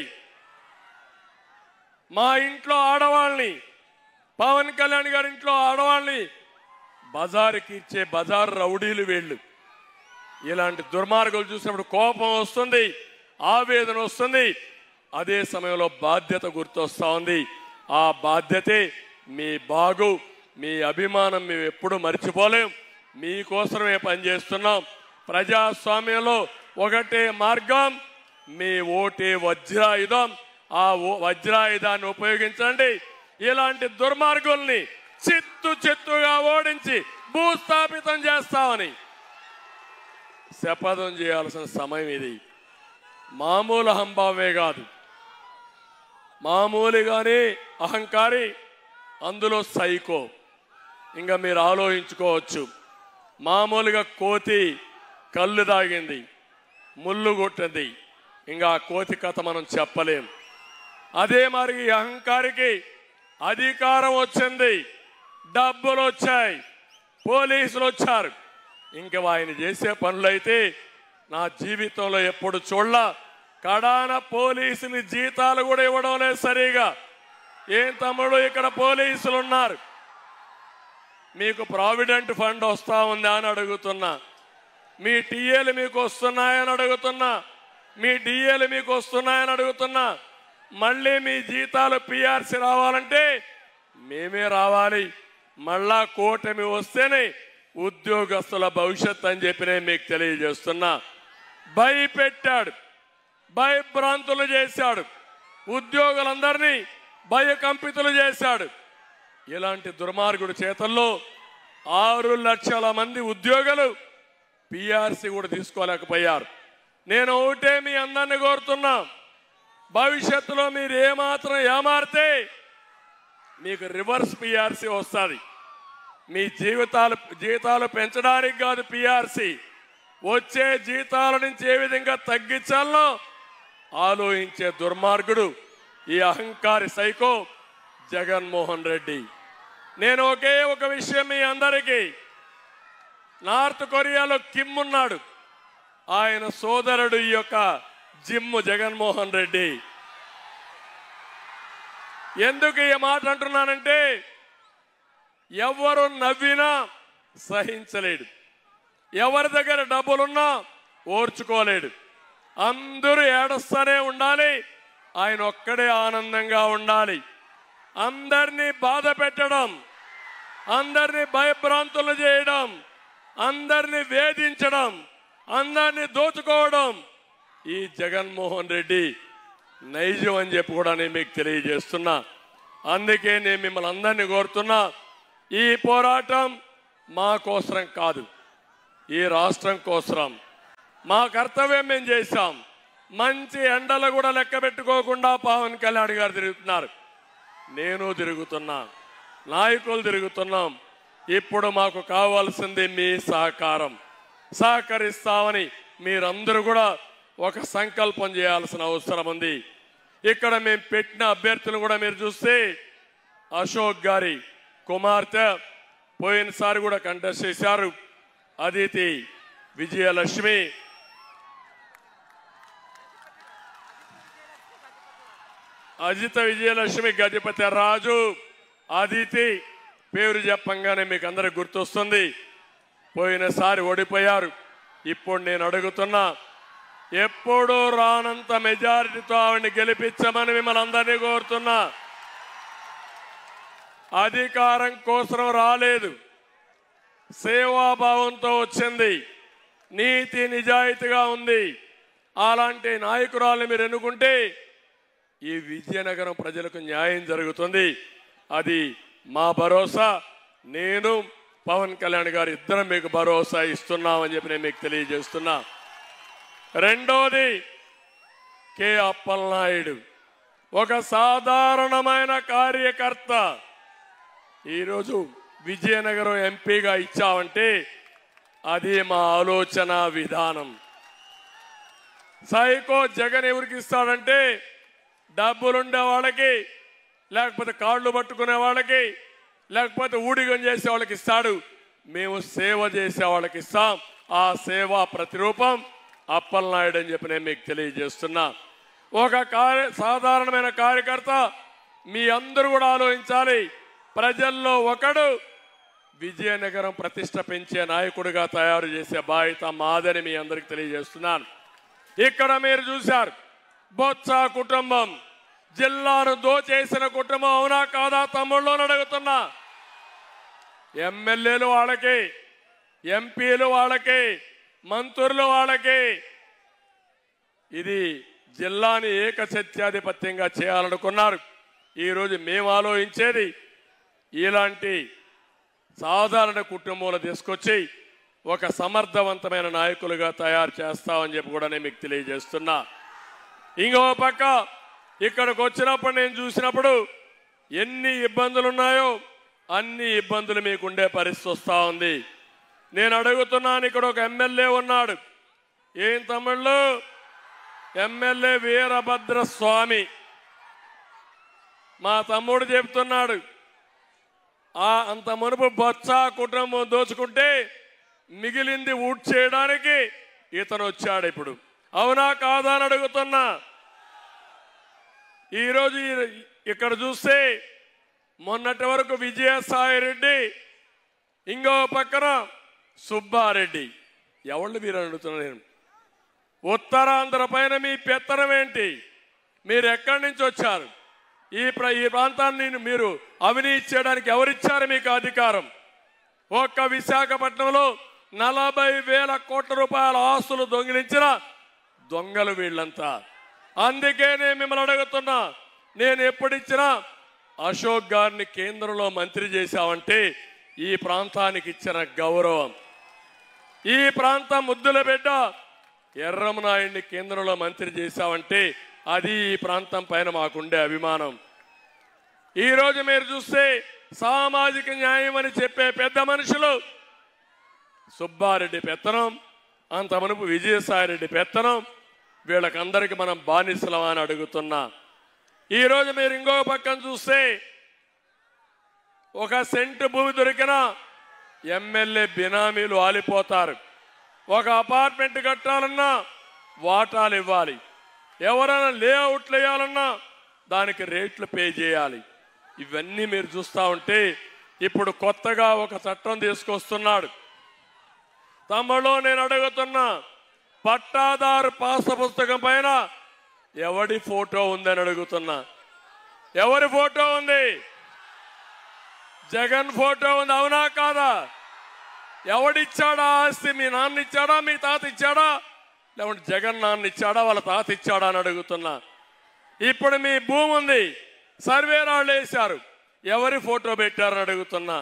మా ఇంట్లో ఆడవాళ్ళని, పవన్ కళ్యాణ్ గారి ఇంట్లో ఆడవాళ్ళని బజారుకి ఇచ్చే బజారు రౌడీలు వీళ్ళు. ఇలాంటి దుర్మార్గులు చూసినప్పుడు కోపం వస్తుంది, ఆవేదన వస్తుంది. అదే సమయంలో బాధ్యత గుర్తొస్తా ఉంది. ఆ బాధ్యతే మీ బాగు, మీ అభిమానం మేము ఎప్పుడు మర్చిపోలేం. మీకోసమే పనిచేస్తున్నాం. ప్రజాస్వామ్యంలో ఒకటే మార్గం, మీ ఓటే వజ్రాయుధం. ఆ వజ్రాయుధాన్ని ఉపయోగించండి. ఇలాంటి దుర్మార్గుల్ని చిత్తుగా ఓడించి భూస్థాపితం చేస్తామని శపథం చేయాల్సిన సమయం ఇది. మామూలు అహంభావమే కాదు, మామూలుగానే అహంకారి, అందులో సైకో. ఇంకా మీరు ఆలోచించుకోవచ్చు. మామూలుగా కోతి కళ్ళు తాగింది, ముళ్ళు కొట్టింది, ఇంకా ఆ కోతి కథ మనం చెప్పలేం. అదే మరి ఈ అహంకారికి అధికారం వచ్చింది, డబ్బులు వచ్చాయి, పోలీసులు వచ్చారు. ఇంకా ఆయన చేసే పనులైతే నా జీవితంలో ఎప్పుడు చూడలా. కడాన పోలీసుని జీతాలు కూడా ఇవ్వడం లేదు సరిగా. ఏం తమ్ముడు, ఇక్కడ పోలీసులు ఉన్నారు, మీకు ప్రావిడెంట్ ఫండ్ వస్తా ఉందా అని అడుగుతున్నా. మీ టీఏలు మీకు వస్తున్నాయని అడుగుతున్నా. మీ డిఏలు మీకు వస్తున్నాయని అడుగుతున్నా. మళ్ళీ మీ జీతాలు పిఆర్సీ రావాలంటే మేమే రావాలి. మళ్ళా కూటమి వస్తేనే ఉద్యోగస్తుల భవిష్యత్ అని చెప్పి నేను మీకు తెలియజేస్తున్నా. భయపెట్టాడు, భయభ్రాంతులు చేశాడు, ఉద్యోగులందరినీ భయకంపితులు చేశాడు. ఇలాంటి దుర్మార్గుడి చేతల్లో 6 లక్షల మంది ఉద్యోగులు పిఆర్సీ కూడా తీసుకోలేకపోయారు. నేను ఒకటే మీ అందరినీ కోరుతున్నా, భవిష్యత్తులో మీరు ఏమాత్రం ఏమారితే మీకు రివర్స్ పిఆర్సీ వస్తుంది. మీ జీతాలు పెంచడానికి కాదు పిఆర్సీ, వచ్చే జీతాల నుంచి ఏ విధంగా తగ్గించాలో ఆలోచించే దుర్మార్గుడు ఈ అహంకారి సైకో జగన్మోహన్ రెడ్డి. నేను ఒకే ఒక విషయం మీ అందరికీ, నార్త్ కొరియాలో కిమ్ ఉన్నాడు, ఆయన సోదరుడు ఈ యొక్క జిమ్ జగన్మోహన్ రెడ్డి. ఎందుకు ఈ మాట అంటున్నానంటే ఎవరు నవ్వినా సహించలేడు, ఎవరి దగ్గర డబ్బులున్నా ఓర్చుకోలేడు. అందరూ ఏడుస్తూనే ఉండాలి, ఆయన ఒక్కడే ఆనందంగా ఉండాలి. అందరినీ బాధ పెట్టడం, అందరినీ భయభ్రాంతులు చేయడం, అందరినీ వేధించడం, అందరినీ దోచుకోవడం ఈ జగన్మోహన్ రెడ్డి నైజం అని చెప్పి కూడా నేను మీకు తెలియజేస్తున్నా. అందుకే నేను మిమ్మల్ని అందరినీ కోరుతున్నా, ఈ పోరాటం మా కోసరం కాదు, ఈ రాష్ట్రం కోసరం. మా కర్తవ్యం మేము చేశాం. మంచి ఎండలు కూడా లెక్క పెట్టుకోకుండా పవన్ కళ్యాణ్ గారు తిరుగుతున్నారు, నేను తిరుగుతున్నా, నాయకులు తిరుగుతున్నాం. ఇప్పుడు మాకు కావాల్సింది మీ సహకారం. సహకరిస్తామని మీరందరూ కూడా ఒక సంకల్పం చేయాల్సిన అవసరం ఉంది. ఇక్కడ మేము పెట్టిన అభ్యర్థులు కూడా మీరు చూస్తే అశోక్ గారి కుమార్తె పోయినసారి కూడా కంటెస్ట్ చేశారు, అదితి విజయలక్ష్మి, అజిత విజయలక్ష్మి, గజపతి రాజు, అదితి పేరు చెప్పంగానే మీకు అందరికి గుర్తొస్తుంది. పోయినసారి ఓడిపోయారు. ఇప్పుడు నేను అడుగుతున్నా, ఎప్పుడూ రానంత మెజారిటీతో ఆవిడని గెలిపించమని మిమ్మల్ని అందరినీ కోరుతున్నా. అధికారం కోసం రాలేదు, సేవాభావంతో వచ్చింది, నీతి నిజాయితీగా ఉంది. అలాంటి నాయకురాలు మీరు ఎన్నుకుంటే ఈ విజయనగరం ప్రజలకు న్యాయం జరుగుతుంది. అది మా భరోసా. నేను పవన్ కళ్యాణ్ గారు ఇద్దరం మీకు భరోసా ఇస్తున్నామని చెప్పి నేను మీకు తెలియజేస్తున్నా. రెండోది, కె అప్పలనాయుడు ఒక సాధారణమైన కార్యకర్త. ఈరోజు విజయనగరం ఎంపీగా ఇచ్చామంటే అది మా ఆలోచన విధానం. సైకో జగన్ ఎవరికి ఇస్తాడంటే డబ్బులుండే వాళ్ళకి, లేకపోతే కాళ్ళు పట్టుకునే వాళ్ళకి, లేకపోతే ఊడిగం చేసే వాళ్ళకి ఇస్తాడు. మేము సేవ చేసే వాళ్ళకి ఇస్తాం. ఆ సేవా ప్రతిరూపం అప్పలనాయుడు అని చెప్పి నేను మీకు తెలియజేస్తున్నా. ఒక సాధారణమైన కార్యకర్త మీ అందరూ కూడా ఆలోచించాలి. ప్రజల్లో ఒకడు విజయనగరం ప్రతిష్ట పెంచే నాయకుడిగా తయారు చేసే బాధ్యత మాదని మీ అందరికి తెలియజేస్తున్నాను. ఇక్కడ మీరు చూశారు, బొత్స కుటుంబం జిల్లాను దోచేసిన కుటుంబం, అవునా కాదా తమ్ముళ్ళు అని అడుగుతున్నా. ఎమ్మెల్యేలు వాళ్ళకి, ఎంపీలు వాళ్ళకి, మంత్రులు వాళ్ళకి. ఇది జిల్లాని ఏకసత్యాధిపత్యంగా చేయాలనుకున్నారు. ఈరోజు మేము ఆలోచించేది ఇలాంటి సాధారణ కుటుంబంలో తీసుకొచ్చి ఒక సమర్థవంతమైన నాయకులుగా తయారు చేస్తామని చెప్పి కూడా నేను మీకు తెలియజేస్తున్నా. ఇంకో పక్క ఇక్కడికి వచ్చినప్పుడు నేను చూసినప్పుడు ఎన్ని ఇబ్బందులు ఉన్నాయో అన్ని ఇబ్బందులు మీకుండే పరిస్థితి వస్తూ ఉంది. నేను అడుగుతున్నాను, ఇక్కడ ఒక ఎమ్మెల్యే ఉన్నాడు. ఏం తమ్ముళ్ళు? ఎమ్మెల్యే వీరభద్ర స్వామి. మా తమ్ముడు చెప్తున్నాడు, అంత మునుపు బొత్స కుటుంబం దోచుకుంటే మిగిలింది ఊట్ చేయడానికి ఇతను వచ్చాడు ఇప్పుడు. అవునా కాదా అని అడుగుతున్నా. ఈరోజు ఇక్కడ చూస్తే మొన్నటి వరకు విజయసాయి రెడ్డి, ఇంకో పక్కన సుబ్బారెడ్డి. ఎవళ్ళు మీరు అడుగుతున్నా నేను? ఉత్తరాంధ్ర పైన మీ పెత్తనం ఏంటి? మీరు ఎక్కడి నుంచి వచ్చారు? ఈ ప్రాంతాన్ని మీరు అవినీతి చేయడానికి ఎవరిచ్చారు మీకు అధికారం? ఒక్క విశాఖపట్నంలో 40,000 కోట్ల రూపాయల ఆస్తులు దొంగిలించిన దొంగలు వీళ్ళంతా. అందుకే నేను మిమ్మల్ని అడుగుతున్నా, నేను ఎప్పుడిచ్చినా అశోక్ గారిని కేంద్రంలో మంత్రి చేశామంటే ఈ ప్రాంతానికి ఇచ్చిన గౌరవం. ఈ ప్రాంతం ముద్దుల బిడ్డ ఎర్రమనాయుడిని కేంద్రంలో మంత్రి చేశామంటే అది ఈ ప్రాంతం పైన మాకుండే అభిమానం. ఈరోజు మీరు చూస్తే సామాజిక న్యాయం అని చెప్పే పెద్ద మనుషులు సుబ్బారెడ్డి పెత్తనం, అంత మునుపు విజయసాయిరెడ్డి పెత్తనం, వీళ్ళకందరికీ మనం బానిసలమా అని అడుగుతున్నా. ఈరోజు మీరు ఇంకో పక్కన చూస్తే ఒక సెంటు భూమి దొరికిన ఎమ్మెల్యే బినామీలు ఆలిపోతారు. ఒక అపార్ట్మెంట్ కట్టాలన్నా వాటాలు ఇవ్వాలి, ఎవరైనా లేఅవుట్లు వేయాలన్నా దానికి రేట్లు పే చేయాలి. ఇవన్నీ మీరు చూస్తూ ఉంటే ఇప్పుడు కొత్తగా ఒక చట్టం తీసుకొస్తున్నాడు. తమలో నేను అడుగుతున్నా, పట్టాదారు పాస్ పుస్తకం పైన ఎవడి ఫోటో ఉందని అడుగుతున్నా. ఎవరి ఫోటో ఉంది? జగన్ ఫోటో ఉంది, అవునా కాదా? ఎవడిచ్చాడా ఆస్తి? మీ నాన్న ఇచ్చాడా, మీ తాత ఇచ్చాడా, లేకుంటే జగన్ నాన్న ఇచ్చాడా, వాళ్ళ తాత ఇచ్చాడా అని అడుగుతున్నా. ఇప్పుడు మీ భూమి ఉంది, సర్వే రాళ్ళు వేశారు, ఎవరి ఫోటో పెట్టారని అడుగుతున్నా.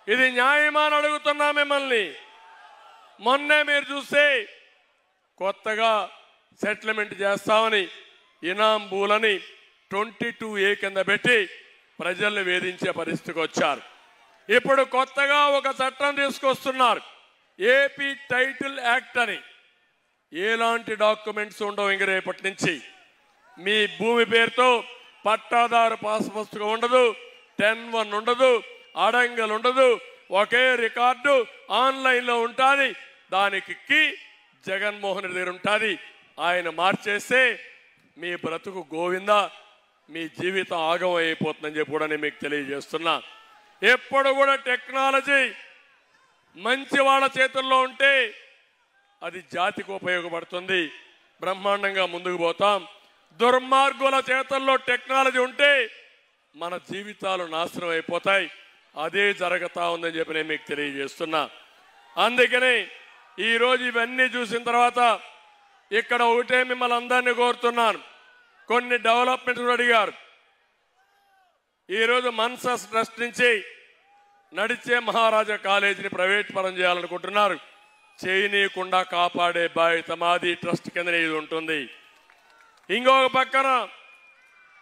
ఇది న్యాయమా అని అడుగుతున్నా మిమ్మల్ని. మొన్నే మీరు చూస్తే కొత్తగా సెటిల్మెంట్ చేస్తామని ఇనాం భూలని 22A కింద పెట్టి ప్రజల్ని వేధించే పరిస్థితికి వచ్చారు. ఇప్పుడు కొత్తగా ఒక చట్టం తీసుకొస్తున్నారు, ఏపీ టైటిల్ యాక్ట్ అని. ఎలాంటి డాక్యుమెంట్స్ ఉండవు ఇంక రేపటి నుంచి. మీ భూమి పేరుతో పట్టాదారు పాస్ పుస్తకం ఉండదు, 10-1 ఉండదు, అడంగల్ ఉండదు, ఒకే రికార్డు ఆన్లైన్లో ఉంటుంది. దానికి జగన్మోహన్ రెడ్డి దగ్గర ఉంటుంది. ఆయన మార్చేస్తే మీ బ్రతుకు గోవిందా, మీ జీవితం ఆగం అయిపోతుందని చెప్పి కూడా నేను మీకు తెలియజేస్తున్నా. ఎప్పుడు కూడా టెక్నాలజీ మంచి వాళ్ళ చేతుల్లో ఉంటే అది జాతికి ఉపయోగపడుతుంది, బ్రహ్మాండంగా ముందుకు పోతాం. దుర్మార్గుల చేతుల్లో టెక్నాలజీ ఉంటే మన జీవితాలు నాశనం అయిపోతాయి. అదే జరుగుతూ ఉందని చెప్పి నేను మీకు తెలియజేస్తున్నా. అందుకని ఈరోజు ఇవన్నీ చూసిన తర్వాత ఇక్కడ ఒకటే మిమ్మల్ని అందరినీ కోరుతున్నాను. కొన్ని డెవలప్మెంట్స్ అడిగారు. ఈరోజు మన్సస్ ట్రస్ట్ నుంచి నడిచే మహారాజా కాలేజీని ప్రైవేట్ పరం చేయాలనుకుంటున్నారు. చేయనీయకుండా కాపాడే బాధ్యత మాది, ట్రస్ట్ కింద ఇది ఉంటుంది. ఇంకొక పక్కన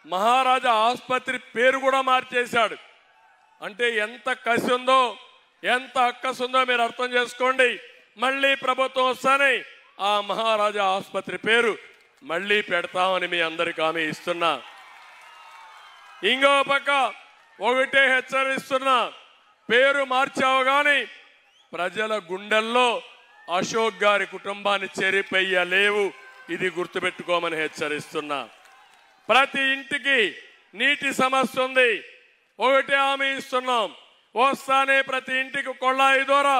మహారాజా ఆసుపత్రి పేరు కూడా మార్చేశాడు. అంటే ఎంత కసి ఉందో, ఎంత అక్కసు ఉందో మీరు అర్థం చేసుకోండి. మళ్ళీ ప్రభుత్వం వస్తానే ఆ మహారాజా ఆసుపత్రి పేరు మళ్ళీ పెడతామని మీ అందరికి హామీ ఇస్తున్నా. ఇంకో పక్క ఒకటే హెచ్చరిస్తున్నా, పేరు మార్చావు కానీ ప్రజల గుండెల్లో అశోక్ గారి కుటుంబాన్ని చెరిపెయ్యలేవు, ఇది గుర్తుపెట్టుకోమని హెచ్చరిస్తున్నా. ప్రతి ఇంటికి నీటి సమస్య ఉంది, ఒకటే హామీ ఇస్తున్నాం, వస్తానే ప్రతి ఇంటికి కొళాయి ద్వారా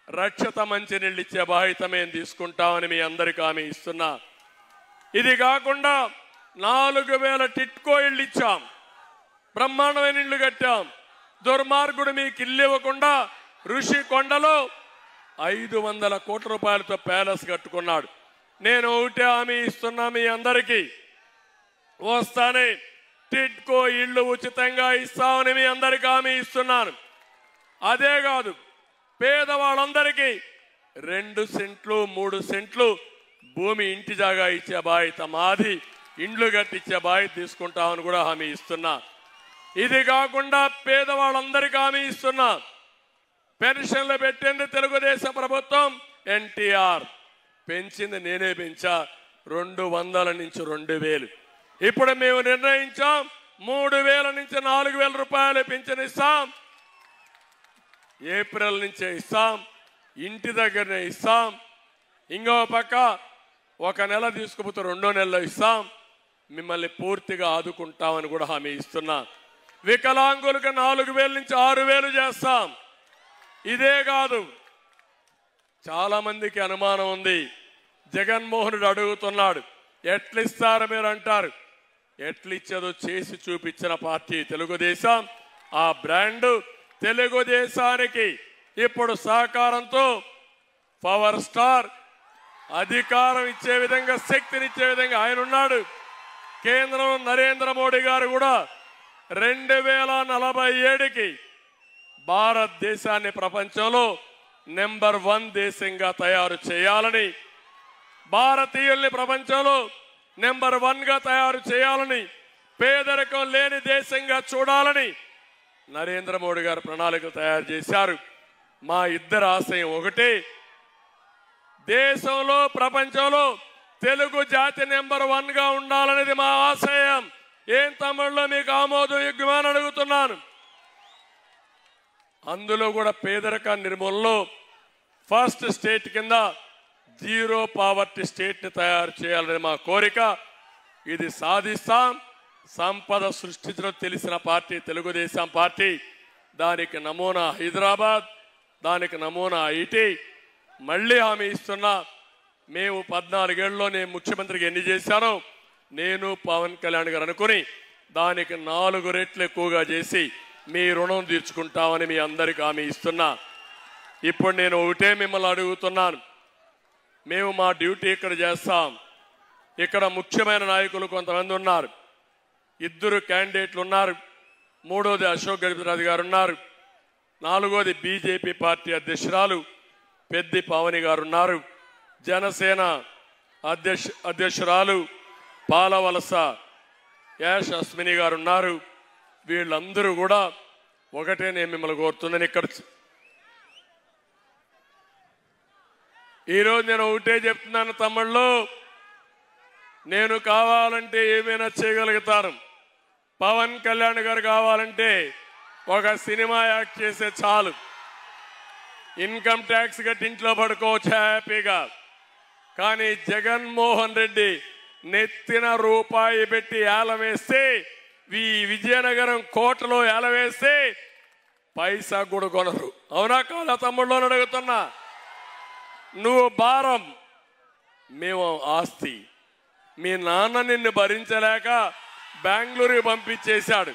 రక్షిత మంచినీళ్ళు ఇచ్చే బాధ్యత మేము తీసుకుంటామని మీ అందరికి హామీ ఇస్తున్నా. ఇది కాకుండా 4000 టిట్కో ఇళ్ళు ఇచ్చాం, బ్రహ్మాండమైన ఇళ్ళు కట్టాం. దుర్మార్గుడు మీకు ఇల్లు ఇవ్వకుండా ఋషికొండలో 500 కోట్ల రూపాయలతో ప్యాలెస్ కట్టుకున్నాడు. నేను ఒకటే హామీ ఇస్తున్నా మీ అందరికీ, వస్తానే టిట్కో ఇళ్ళు ఉచితంగా ఇస్తామని మీ అందరికీ హామీ ఇస్తున్నాను. అదే కాదు, పేదవాళ్ళందరికీ 2 సెంట్లు 3 సెంట్లు భూమి ఇంటి జాగా ఇచ్చే బాధ్యత మాది, ఇండ్లు కట్టించే బాధ్యత తీసుకుంటామని కూడా హామీ ఇస్తున్నా. ఇది కాకుండా పేదవాళ్ళందరికీ హామీ ఇస్తున్నా, పెన్షన్లు పెట్టింది తెలుగుదేశం ప్రభుత్వం, ఎన్టీఆర్ పెంచింది నేనే పెంచా, 200 నుంచి 2000. ఇప్పుడు మేము నిర్ణయించాం 3000 నుంచి 4000 రూపాయలు పెన్షన్ ఇస్తాం, ఏప్రిల్ నుంచే ఇస్తాం, ఇంటి దగ్గరనే ఇస్తాం. ఇంకో పక్క 1 నెల తీసుకుపోతే 2వ నెలలో ఇస్తాం, మిమ్మల్ని పూర్తిగా ఆదుకుంటామని కూడా హామీ ఇస్తున్నా. వికలాంగులకు 4000 నుంచి 6000 చేస్తాం. ఇదే కాదు, చాలా మందికి అనుమానం ఉంది, జగన్మోహన్ రెడ్డి అడుగుతున్నాడు ఎట్లిస్తారు మీరు అంటారు, ఎట్లిచ్చేదో చేసి చూపించిన పార్టీ తెలుగుదేశం. ఆ బ్రాండ్ తెలుగుదేశానికి ఇప్పుడు సహకారంతో పవర్ స్టార్ అధికారం ఇచ్చే విధంగా, శక్తినిచ్చే విధంగా ఆయన ఉన్నాడు. కేంద్రంలో నరేంద్ర మోడీ గారు కూడా 2047కి భారతదేశాన్ని ప్రపంచంలో నెంబర్ 1 దేశంగా తయారు చేయాలని, భారతీయుల్ని ప్రపంచంలో నెంబర్ 1గా తయారు చేయాలని, పేదరికం లేని దేశంగా చూడాలని నరేంద్ర మోడీ గారు ప్రణాళికలు తయారు చేశారు. మా ఇద్దరు ఆశయం ఒకటే, దేశంలో ప్రపంచంలో తెలుగు జాతి నెంబర్ 1గా ఉండాలనేది మా ఆశయం. ఏం తమిళలో మీకు ఆమోదయోగ్యమని అడుగుతున్నాను. అందులో కూడా పేదరిక నిర్మూలనలో ఫస్ట్ స్టేట్ కింద 0 పావర్టీ స్టేట్ని తయారు చేయాలని మా కోరిక. ఇది సాధిస్తాం. సంపద సృష్టించడం తెలిసిన పార్టీ తెలుగుదేశం పార్టీ. దానికి నమూనా హైదరాబాద్, దానికి నమూనా ఐటీ. మళ్ళీ హామీ ఇస్తున్నా, మేము 14 ఏళ్ళలో నేను ముఖ్యమంత్రికి ఎన్ని చేశానో నేను పవన్ కళ్యాణ్ గారు అనుకుని దానికి 4 రెట్లు ఎక్కువగా చేసి మీ రుణం తీర్చుకుంటామని మీ అందరికి హామీ ఇస్తున్నా. ఇప్పుడు నేను ఒకటే మిమ్మల్ని అడుగుతున్నాను, మేము మా డ్యూటీ ఇక్కడ చేస్తాం. ఇక్కడ ముఖ్యమైన నాయకులు కొంతమంది ఉన్నారు, 2 క్యాండిడేట్లు ఉన్నారు. 3వది అశోక్ గజపతిరాజు గారు ఉన్నారు. 4వది బీజేపీ పార్టీ అధ్యక్షురాలు పెద్ది పావని గారు ఉన్నారు. జనసేన అధ్యక్షురాలు పాలవలస యాష్ అస్మిని గారు ఉన్నారు. వీళ్ళందరూ కూడా ఒకటే నేను మిమ్మల్ని కోరుతుందని, ఇక్కడ ఈరోజు నేను ఒకటే చెప్తున్నాను తమ్ముళ్ళు, నేను కావాలంటే ఏమైనా చేయగలుగుతాను. పవన్ కళ్యాణ్ గారు కావాలంటే ఒక సినిమా యాక్ట్ చేసే చాలు, ఇన్కమ్ ట్యాక్స్ కట్టి ఇంట్లో పడుకోవచ్చు హ్యాపీగా. కానీ జగన్మోహన్ రెడ్డి నెత్తిన రూపాయి పెట్టి ఏలం వేస్తే, ఈ విజయనగరం కోటలో ఏలం వేస్తే పైసా కూడా కొనరు. అవునా కాదా తమ్ముళ్ళు అని అడుగుతున్నా. నువ్వు భారం, మేము ఆస్తి. మీ నాన్న నిన్ను భరించలేక బెంగళూరుకి పంపించేశాడు.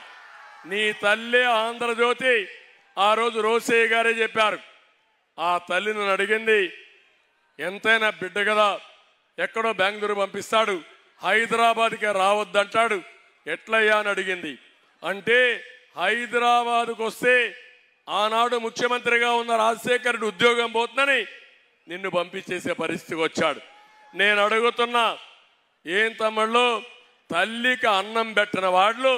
నీ తల్లి ఆంధ్రజ్యోతి ఆ రోజు రోసయ్య గారే చెప్పారు. ఆ తల్లి నన్ను అడిగింది, ఎంతైనా బిడ్డ కదా, ఎక్కడో బెంగళూరు పంపిస్తాడు, హైదరాబాద్కే రావద్దంటాడు, ఎట్లయ్యా అని అడిగింది. అంటే హైదరాబాద్కు వస్తే ఆనాడు ముఖ్యమంత్రిగా ఉన్న రాజశేఖర్ రెడ్డి ఉద్యోగం పోతుందని నిన్ను పంపించేసే పరిస్థితికి వచ్చాడు. నేను అడుగుతున్నా, ఏం తమ్ముళ్ళు, తల్లికి అన్నం పెట్టిన వాళ్ళు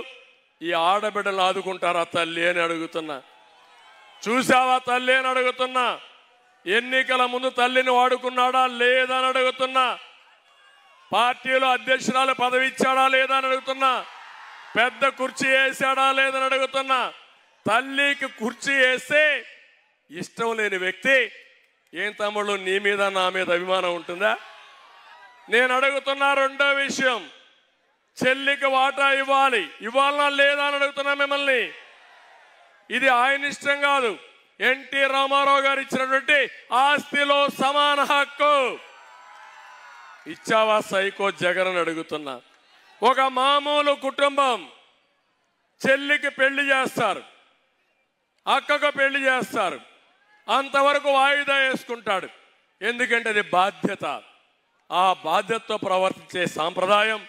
ఈ ఆడబిడ్డలు ఆదుకుంటారా తల్లి అని అడుగుతున్నా. చూసావా తల్లి అని అడుగుతున్నా. ఎన్నికల ముందు తల్లిని వాడుకున్నాడా లేదా అని అడుగుతున్నా. పార్టీలో అధ్యక్షురాలు పదవి ఇచ్చాడా లేదా అని అడుగుతున్నా. పెద్ద కుర్చీ వేసాడా లేదని అడుగుతున్నా. తల్లికి కుర్చీ వేస్తే ఇష్టం లేని వ్యక్తి ఏం తమ్ముళ్ళు నీ మీద నా మీద అభిమానం ఉంటుందా? నేను అడుగుతున్నా. రెండో విషయం, చెల్లికి వాటా ఇవ్వాలనా లేదా అని అడుగుతున్నా మిమ్మల్ని. ఇది ఆయన ఇష్టం కాదు, ఎన్టీ రామారావు గారు ఇచ్చినటువంటి ఆస్తిలో సమాన హక్కు ఇచ్చావా సైకో జగన్ అని అడుగుతున్నా. ఒక మామూలు కుటుంబం చెల్లికి పెళ్లి చేస్తారు, అక్కకు పెళ్లి చేస్తారు, అంతవరకు వాయిదా వేసుకుంటాడు. ఎందుకంటే అది బాధ్యత. ఆ బాధ్యతతో ప్రవర్తించే సాంప్రదాయం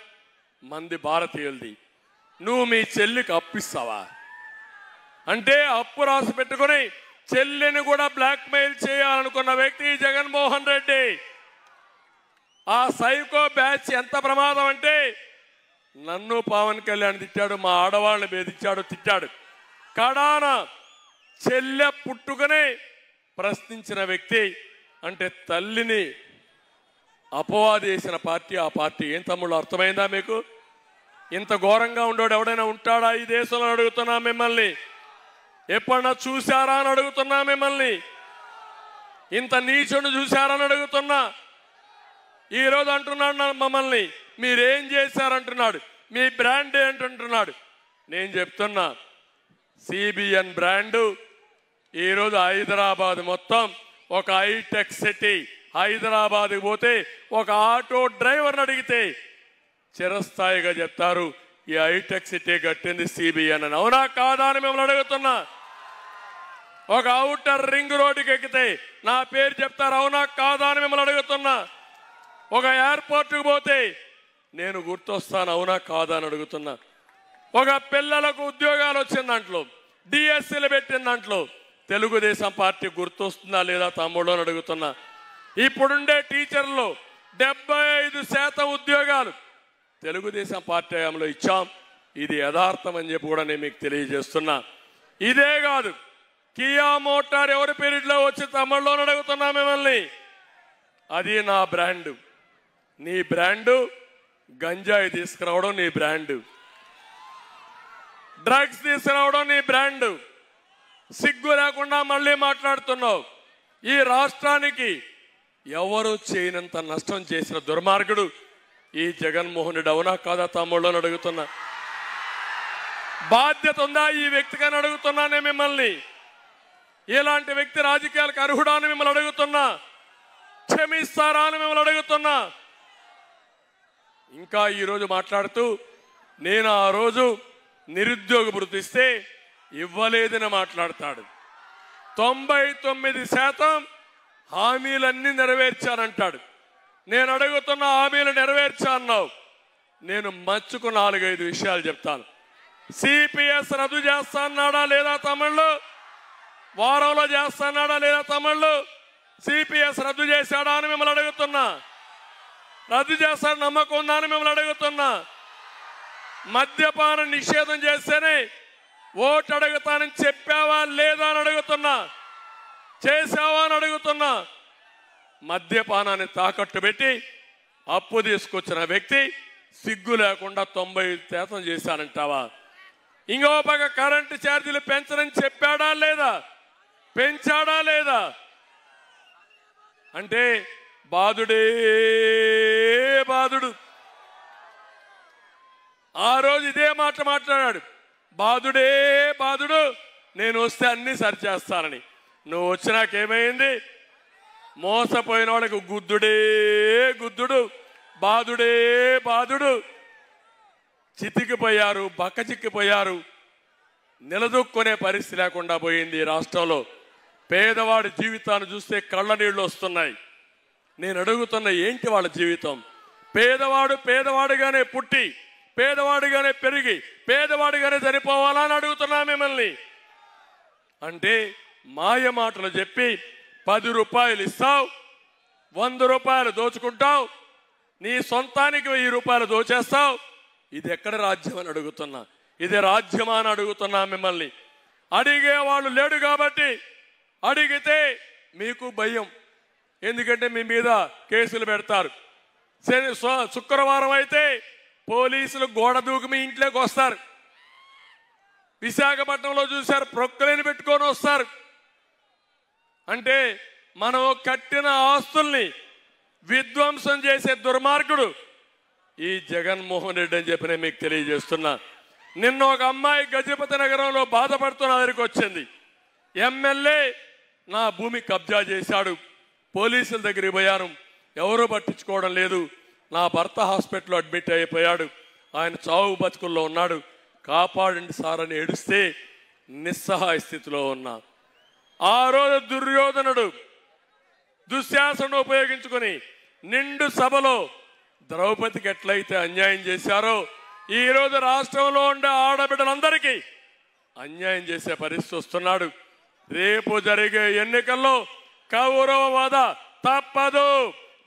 మంది భారతీయులది. నువ్వు మీ చెల్లికి అప్పిస్తావా అంటే అప్పు రాసి పెట్టుకుని చెల్లిని కూడా బ్లాక్మెయిల్ చేయాలనుకున్న వ్యక్తి జగన్మోహన్ రెడ్డి. ఆ సైకో బ్యాచ్ ఎంత ప్రమాదం అంటే నన్ను పవన్ కళ్యాణ్ తిట్టాడు, మా ఆడవాళ్ళని బెదిరించాడు, తిట్టాడు. కడాన చెల్లె పుట్టుకనే ప్రశ్నించిన వ్యక్తి అంటే తల్లిని అపవాది వేసిన పార్టీ ఆ పార్టీ. ఏం తమ్ముళ్ళు అర్థమైందా మీకు? ఇంత ఘోరంగా ఉండేవాడు ఎవడైనా ఉంటాడా ఈ దేశంలో అడుగుతున్నా మిమ్మల్ని. ఎప్పుడన్నా చూశారా అని అడుగుతున్నా మిమ్మల్ని. ఇంత నీచుని చూశారని అడుగుతున్నా. ఈరోజు అంటున్నాడు మమ్మల్ని మీరేం చేశారంటున్నాడు, మీ బ్రాండ్ ఏంటంటున్నాడు. నేను చెప్తున్నా, సిబిఎన్ బ్రాండు ఈరోజు హైదరాబాద్ మొత్తం ఒక హైటెక్ సిటీ. హైదరాబాద్కి పోతే ఒక ఆటో డ్రైవర్ని అడిగితే చిరస్థాయిగా చెప్తారు ఈ హైటెక్ సిటీ కట్టింది సిబిఎన్ అని. అవునా కాదా అని మిమ్మల్ని అడుగుతున్నా. ఒక ఔటర్ రింగ్ రోడ్డుకి ఎక్కితే నా పేరు చెప్తారు, అవునా కాదా అని మిమ్మల్ని అడుగుతున్నా. ఒక ఎయిర్పోర్ట్కి పోతే నేను గుర్తొస్తాను, అవునా కాదా అని అడుగుతున్నా. ఒక పిల్లలకు ఉద్యోగాలు వచ్చిన దాంట్లో డిఎస్సీలు పెట్టిన దాంట్లో తెలుగుదేశం పార్టీ గుర్తొస్తుందా లేదా తమ్ముడు అని అడుగుతున్నా. ఇప్పుడుండే టీచర్లు 75% ఉద్యోగాలు తెలుగుదేశం పార్టీ హయాంలో ఇచ్చాం. ఇది యథార్థం అని చెప్పి కూడా నేను మీకు తెలియజేస్తున్నా. ఇదే కాదు, కియా మోటార్ ఎవరి పీరియడ్లో వచ్చి తమ్ముళ్ళు అని అడుగుతున్నా మిమ్మల్ని. అది నా బ్రాండు. నీ బ్రాండు గంజాయి తీసుకురావడం నీ బ్రాండు, డ్రగ్స్ తీసుకురావడం నీ బ్రాండు. సిగ్గు లేకుండా మళ్ళీ మాట్లాడుతున్నావు. ఈ రాష్ట్రానికి ఎవరు చేయనంత నష్టం చేసిన దుర్మార్గుడు ఈ జగన్మోహన్ రెడ్డి. అవునా కాదా తమ్ముళ్ళు అని అడుగుతున్నా. బాధ్యత ఉందా ఈ వ్యక్తికి అని అడుగుతున్నానే మిమ్మల్ని. ఇలాంటి వ్యక్తి రాజకీయాలకు అర్హుడా అని మిమ్మల్ని అడుగుతున్నా. క్షమిస్తారా అని మిమ్మల్ని అడుగుతున్నా. ఇంకా ఈరోజు మాట్లాడుతూ నేను ఆ రోజు నిరుద్యోగ భృతి ఇస్తే ఇవ్వలేదని మాట్లాడతాడు. 99% హామీలన్నీ నెరవేర్చానంటాడు. నేను అడుగుతున్న హామీలు నెరవేర్చా అన్నావు. నేను మచ్చుకు 4-5 విషయాలు చెప్తాను. సిపిఎస్ రద్దు చేస్తా అన్నాడా లేదా తమ్ముళ్ళు? వారంలో చేస్తా అన్నాడా లేదా తమ్ముళ్ళు? సిపిఎస్ రద్దు చేశాడా అని మిమ్మల్ని అడుగుతున్నా. రద్దు చేస్తాడు నమ్మకం ఉందా అని మిమ్మల్ని అడుగుతున్నా. మద్యపాన నిషేధం చేస్తేనే ఓటు అడుగుతానని చెప్పావా లేదా అని అడుగుతున్నా. చేశావా అని అడుగుతున్నా. మద్యపానాన్ని తాకట్టు పెట్టి అప్పు తీసుకొచ్చిన వ్యక్తి సిగ్గు లేకుండా 90% చేశానంటావా? ఇంకో పక్క కరెంటు ఛార్జీలు పెంచనని చెప్పాడా లేదా? పెంచాడా లేదా? అంటే బాధుడే బాధుడు. ఆ రోజు ఇదే మాట మాట్లాడాడు, బాధుడే బాధుడు, నేను వస్తే అన్ని సరిచేస్తానని. నువ్వు వచ్చినాకేమైంది? మోసపోయిన వాళ్ళకి గుద్దుడే గుద్దుడు, బాధుడే బాధుడు. చితికిపోయారు, బక్కచిక్కిపోయారు. నిలదొక్కునే పరిస్థితి లేకుండా పోయింది రాష్ట్రంలో. పేదవాడి జీవితాన్ని చూస్తే కళ్ళ నీళ్లు వస్తున్నాయి. నేను అడుగుతున్న ఏంటి వాళ్ళ జీవితం? పేదవాడు పేదవాడిగానే పుట్టి పేదవాడిగానే పెరిగి పేదవాడిగానే చనిపోవాలా అని అడుగుతున్నా మిమ్మల్ని. అంటే మాయ మాటలు చెప్పి 10 రూపాయలు ఇస్తావు, 100 రూపాయలు దోచుకుంటావు, నీ సొంతానికి 1000 రూపాయలు దోచేస్తావు. ఇది ఎక్కడ రాజ్యం అని అడుగుతున్నా. ఇది రాజ్యమా అని అడుగుతున్నా మిమ్మల్ని. అడిగేవాళ్ళు లేడు కాబట్టి, అడిగితే మీకు భయం, ఎందుకంటే మీ మీద కేసులు పెడతారు. శుక్రవారం అయితే పోలీసులు గోడ దూకి మీ ఇంట్లోకి వస్తారు. విశాఖపట్నంలో చూశారు, ప్రొక్కలేని పెట్టుకొని వస్తారు. అంటే మనం కట్టిన ఆస్తుల్ని విధ్వంసం చేసే దుర్మార్గుడు ఈ జగన్మోహన్ రెడ్డి అని చెప్పి నేను మీకు తెలియజేస్తున్నా. నిన్న ఒక అమ్మాయి గజపతి నగరంలో బాధపడుతున్న దగ్గరికి వచ్చింది. ఎమ్మెల్యే నా భూమి కబ్జా చేశాడు, పోలీసుల దగ్గరికి పోయాను, ఎవరూ పట్టించుకోవడం లేదు, నా భర్త హాస్పిటల్లో అడ్మిట్ అయిపోయాడు, ఆయన చావు బతుకుల్లో ఉన్నాడు, కాపాడండి సార్ అని ఏడుస్తే నిస్సహాయ స్థితిలో ఉన్నా. ఆ రోజు దుర్యోధనుడు దుశ్శాసనం ఉపయోగించుకొని నిండు సభలో ద్రౌపదికి ఎట్లయితే అన్యాయం చేశారో ఈరోజు రాష్ట్రంలో ఉండే ఆడబిడ్డలందరికీ అన్యాయం చేసే పరిస్థితి వస్తున్నాడు. రేపు జరిగే ఎన్నికల్లో కౌరవవాద తప్పదు,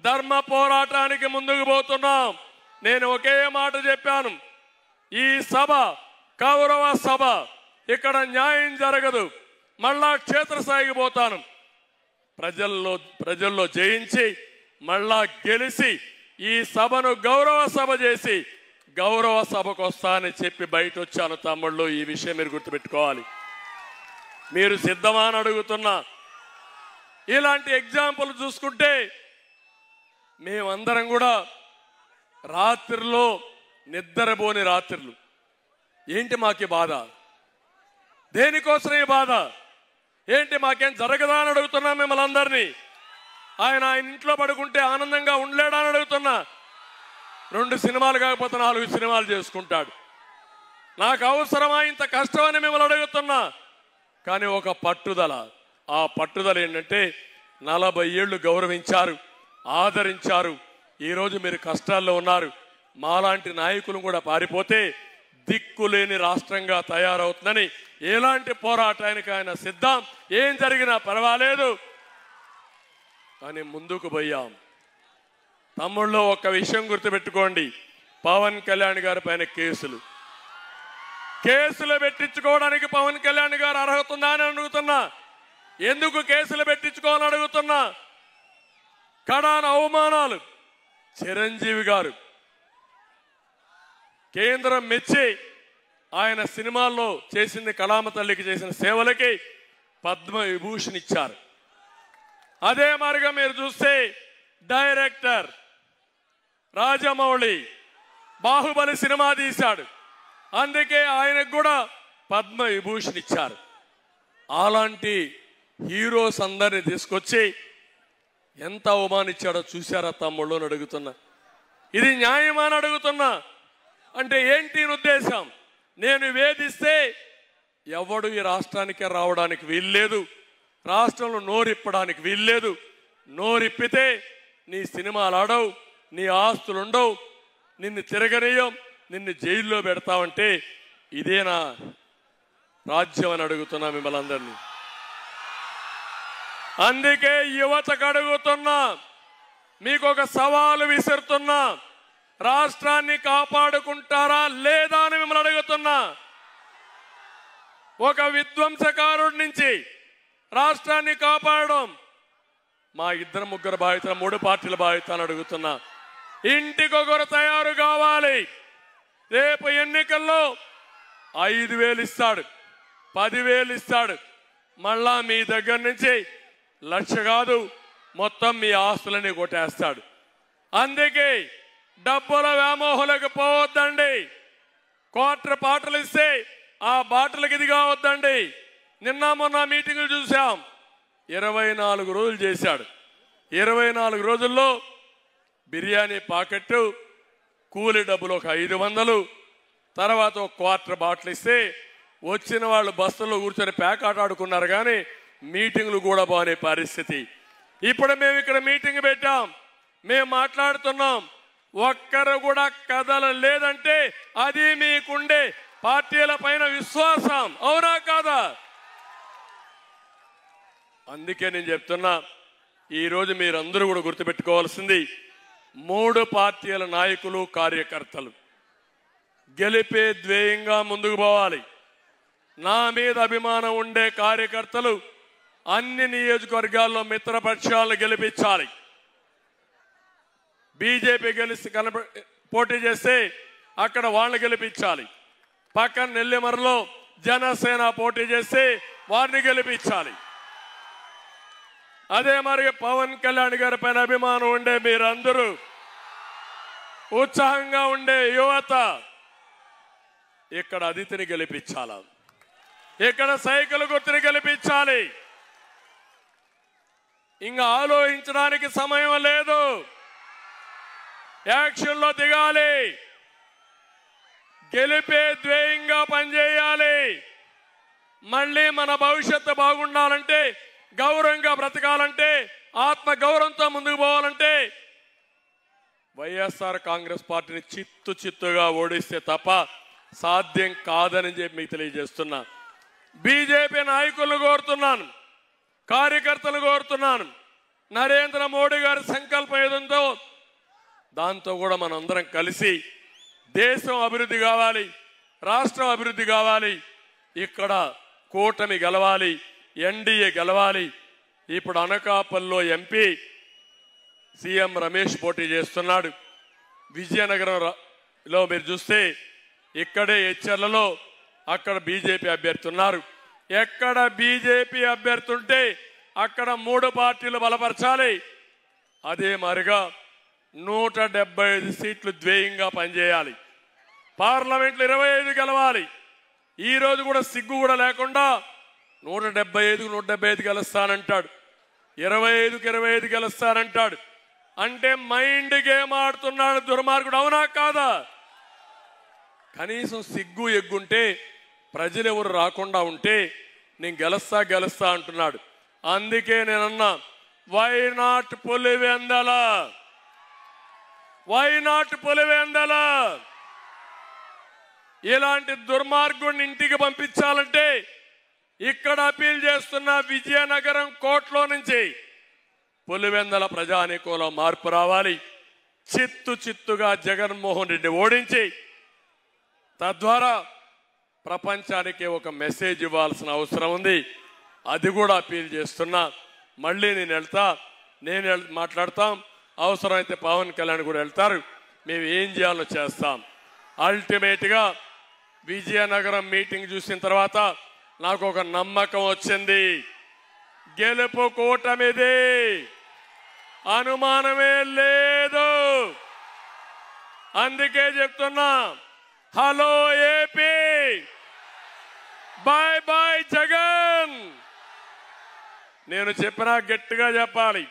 ధర్మ పోరాటానికి ముందుకు పోతున్నాం. నేను ఒకే మాట చెప్పాను, ఈ సభ కౌరవ సభ, ఇక్కడ న్యాయం జరగదు, మళ్ళా క్షేత్రస్థాయికి పోతాను, ప్రజల్లో జయించి మళ్ళా గెలిచి ఈ సభను గౌరవ సభ చేసి గౌరవ సభకు వస్తానని చెప్పి బయట వచ్చాను. తమ్ముళ్ళు, ఈ విషయం మీరు గుర్తుపెట్టుకోవాలి. మీరు సిద్ధమా అని అడుగుతున్నా. ఇలాంటి ఎగ్జాంపుల్ చూసుకుంటే మేమందరం కూడా రాత్రిలో నిద్రపోని రాత్రులు. ఏంటి మాకి బాధ? దేనికోసం ఈ బాధ? ఏంటి మాకేం జరగదా అని అడుగుతున్నా మిమ్మల్ని అందరినీ. ఆయన ఇంట్లో పడుకుంటే ఆనందంగా ఉండలేడా అని అడుగుతున్నా. 2 సినిమాలు కాకపోతే 4 సినిమాలు చేసుకుంటాడు. నాకు అవసరమా ఇంత కష్టం అని మిమ్మల్ని అడుగుతున్నా. కానీ ఒక పట్టుదల, ఆ పట్టుదల ఏంటంటే 40 ఏళ్ళు గౌరవించారు, ఆదరించారు. ఈరోజు మీరు కష్టాల్లో ఉన్నారు. మాలాంటి నాయకులు కూడా పారిపోతే దిక్కులేని రాష్ట్రంగా తయారవుతుందని ఎలాంటి పోరాటానికి ఆయన సిద్ధం, ఏం జరిగినా పర్వాలేదు అని ముందుకు పోయాం. తమ్ముళ్ళు, ఒక్క విషయం గుర్తుపెట్టుకోండి, పవన్ కళ్యాణ్ గారి పైన కేసులు పెట్టించుకోవడానికి పవన్ కళ్యాణ్ గారు అర్హత ఉందా అని అడుగుతున్నా. ఎందుకు కేసులు పెట్టించుకోవాలని అడుగుతున్నా. కడాన అవమానాలు. చిరంజీవి గారు కేంద్రం మెచ్చి ఆయన సినిమాల్లో చేసింది, కళామ తల్లికి చేసిన సేవలకి పద్మ విభూషణ్ ఇచ్చారు. అదే మారిగా మీరు చూస్తే డైరెక్టర్ రాజమౌళి బాహుబలి సినిమా తీశాడు, అందుకే ఆయనకు కూడా పద్మ విభూషణ్ ఇచ్చారు. అలాంటి హీరోస్ అందరిని తీసుకొచ్చి ఎంత అవమానించాడో చూశారా తమ్ముళ్ళు అని అడుగుతున్నా. ఇది న్యాయమా అని అడుగుతున్నా. అంటే ఏంటి ఉద్దేశం? నేను వేధిస్తే ఎవడు ఈ రాష్ట్రానికి రావడానికి వీల్లేదు, రాష్ట్రంలో నోరిప్పడానికి వీల్లేదు. నోరిప్పితే నీ సినిమాలు ఆడవు, నీ ఆస్తులు ఉండవు, నిన్ను తిరగనీయం, నిన్ను జైల్లో పెడతావంటే ఇదేనా రాజ్యం అని అడుగుతున్నా మిమ్మల్ని అందరినీ. అందుకే యువతకు అడుగుతున్నా, మీకు ఒక సవాలు విసురుతున్నా, రాష్ట్రాన్ని కాపాడుకుంటారా లేదా అని మిమ్మల్ని అడుగుతున్నా. ఒక విధ్వంసకారుడి నుంచి రాష్ట్రాన్ని కాపాడడం మా 2-3 బాధ్యత, 3 పార్టీల బాధ్యత అని అడుగుతున్నా. ఇంటికొకరు తయారు కావాలి. రేపు ఎన్నికల్లో 5,000 ఇస్తాడు, 10,000 ఇస్తాడు, మళ్ళా మీ దగ్గర నుంచి 1,00,000 కాదు, మొత్తం మీ ఆస్తులని కొట్టేస్తాడు. అందుకే డబ్బుల వ్యామోహాలకు పోవద్దండి. క్వార్టర్ బాటలు ఇస్తే ఆ బాటలకు ఇది కావద్దండి. నిన్న మొన్న మీటింగులు చూసాం, 24 రోజులు చేశాడు. 24 రోజుల్లో బిర్యానీ పాకెట్టు, కూలి డబ్బులు ఒక 500, తర్వాత ఒక క్వార్టర్ బాటిల్ ఇస్తే వచ్చిన వాళ్ళు బస్సులో కూర్చొని పేకాట ఆడుకున్నారు. కానీ మీటింగులు కూడా బాగానే పరిస్థితి. ఇప్పుడు మేము ఇక్కడ మీటింగ్ పెట్టాం, మేము మాట్లాడుతున్నాం, ఒక్కరు కూడా కథలు లేదంటే అది మీకుండే పార్టీల పైన విశ్వాసం, అవునా కాదా? అందుకే నేను చెప్తున్నా, ఈరోజు మీరందరూ కూడా గుర్తుపెట్టుకోవాల్సింది, 3 పార్టీల నాయకులు, కార్యకర్తలు గెలిపే ధ్యేయంగా ముందుకు పోవాలి. నా మీద అభిమానం ఉండే కార్యకర్తలు అన్ని నియోజకవర్గాల్లో మిత్రపక్షాలను గెలిపించాలి. బీజేపీ పోటీ చేస్తే అక్కడ వాళ్ళని గెలిపించాలి. పక్కన నెల్లిమర్లో జనసేన పోటీ చేస్తే వారిని గెలిపించాలి. అదే మరి పవన్ కళ్యాణ్ గారి పైన అభిమానం ఉండే మీరందరూ, ఉత్సాహంగా ఉండే యువత ఇక్కడ అదితిని గెలిపించాలి, ఇక్కడ సైకిల్ గుర్తుని గెలిపించాలి. ఇంకా ఆలోచించడానికి సమయం లేదు, యాక్షన్లో దిగాలి. గెలిపే ధ్యేయంగా పనిచేయాలి. మళ్ళీ మన భవిష్యత్తు బాగుండాలంటే, గౌరవంగా బ్రతకాలంటే, ఆత్మ గౌరవంతో ముందుకు పోవాలంటే వైఎస్ఆర్ కాంగ్రెస్ పార్టీని చిత్తుగా ఓడిస్తే తప్ప సాధ్యం కాదని చెప్పి మీకు తెలియజేస్తున్నా. బీజేపీ నాయకులను కోరుతున్నాను, కార్యకర్తలు కోరుతున్నాను, నరేంద్ర మోడీ గారి సంకల్పం ఏదంతో దాంతో కూడా మనందరం కలిసి దేశం అభివృద్ధి కావాలి, రాష్ట్రం అభివృద్ధి కావాలి, ఇక్కడ కూటమి గెలవాలి, ఎన్డీఏ గెలవాలి. ఇప్పుడు అనకాపల్లిలో ఎంపీ సీఎం రమేష్ పోటీ చేస్తున్నాడు. విజయనగరంలో మీరు చూస్తే ఇక్కడే హెచ్చర్లలో అక్కడ బీజేపీ అభ్యర్థి ఉన్నారు. ఎక్కడ బీజేపీ అభ్యర్థి ఉంటే అక్కడ 3 పార్టీలు బలపరచాలి. అదే మరిగా 175 సీట్లు ధ్యేయంగా పనిచేయాలి. పార్లమెంట్లో 25 గెలవాలి. ఈ రోజు కూడా సిగ్గు కూడా లేకుండా 175 గెలుస్తానంటాడు, 25కి 25 గెలుస్తానంటాడు. అంటే మైండ్ గేమ్ ఆడుతున్నాడు దుర్మార్గుడు. అవునా కాదా? కనీసం సిగ్గు ఎగ్గుంటే, ప్రజలు ఎవరు రాకుండా ఉంటే నేను గెలుస్తా అంటున్నాడు. అందుకే నేనన్నా, why not Pulivendula, why not Pulivendula? ఇలాంటి దుర్మార్గుడిని ఇంటికి పంపించాలంటే ఇక్కడ అపీల్ చేస్తున్న విజయనగరం కోర్టులో నుంచి పులివెందల ప్రజానీకంలో మార్పు రావాలి. చిత్తుగా జగన్మోహన్ రెడ్డి ఓడించి తద్వారా ప్రపంచానికి ఒక మెసేజ్ ఇవ్వాల్సిన అవసరం ఉంది. అది కూడా అపీల్ చేస్తున్నా. మళ్ళీ నేను మాట్లాడతాం. అవసరమైతే పవన్ కళ్యాణ్ కూడా వెళ్తారు. మేము ఏం చేయాలో చేస్తాం. అల్టిమేట్గా విజయనగరం మీటింగ్ చూసిన తర్వాత నాకు ఒక నమ్మకం వచ్చింది. గెలుపు కూటమిది, అనుమానమే లేదు. అందుకే చెప్తున్నా, hello AP, bye bye Jagan. నేను చెప్పినా గట్టిగా చెప్పాలి.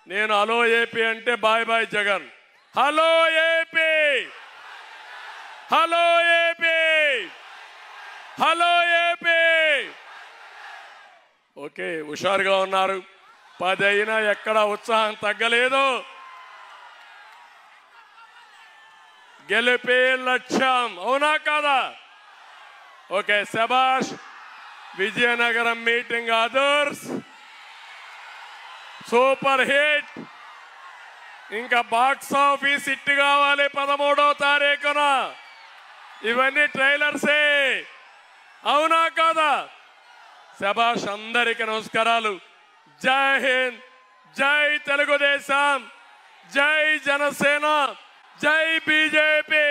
నేను హలో ఏపీ అంటే bye bye Jagan. Hello AP, hello AP, hello AP. Okay, హుషారుగా ఉన్నారు. 10 అయినా ఎక్కడ ఉత్సాహం తగ్గలేదు. గెలిపే లక్ష్యం. అవునా కాదా? ఓకే, శబాష్. Vizianagaram meeting others super hit. ఇంకా బాక్స్ ఆఫీస్ హిట్ కావాలి 13వ తారీఖున. ఇవన్నీ ట్రైలర్సే. అవునా కాదా? శబాష్. అందరికీ నమస్కారాలు. జై హింద్, జై తెలుగుదేశం, జై జనసేన, జై బీజేపీ.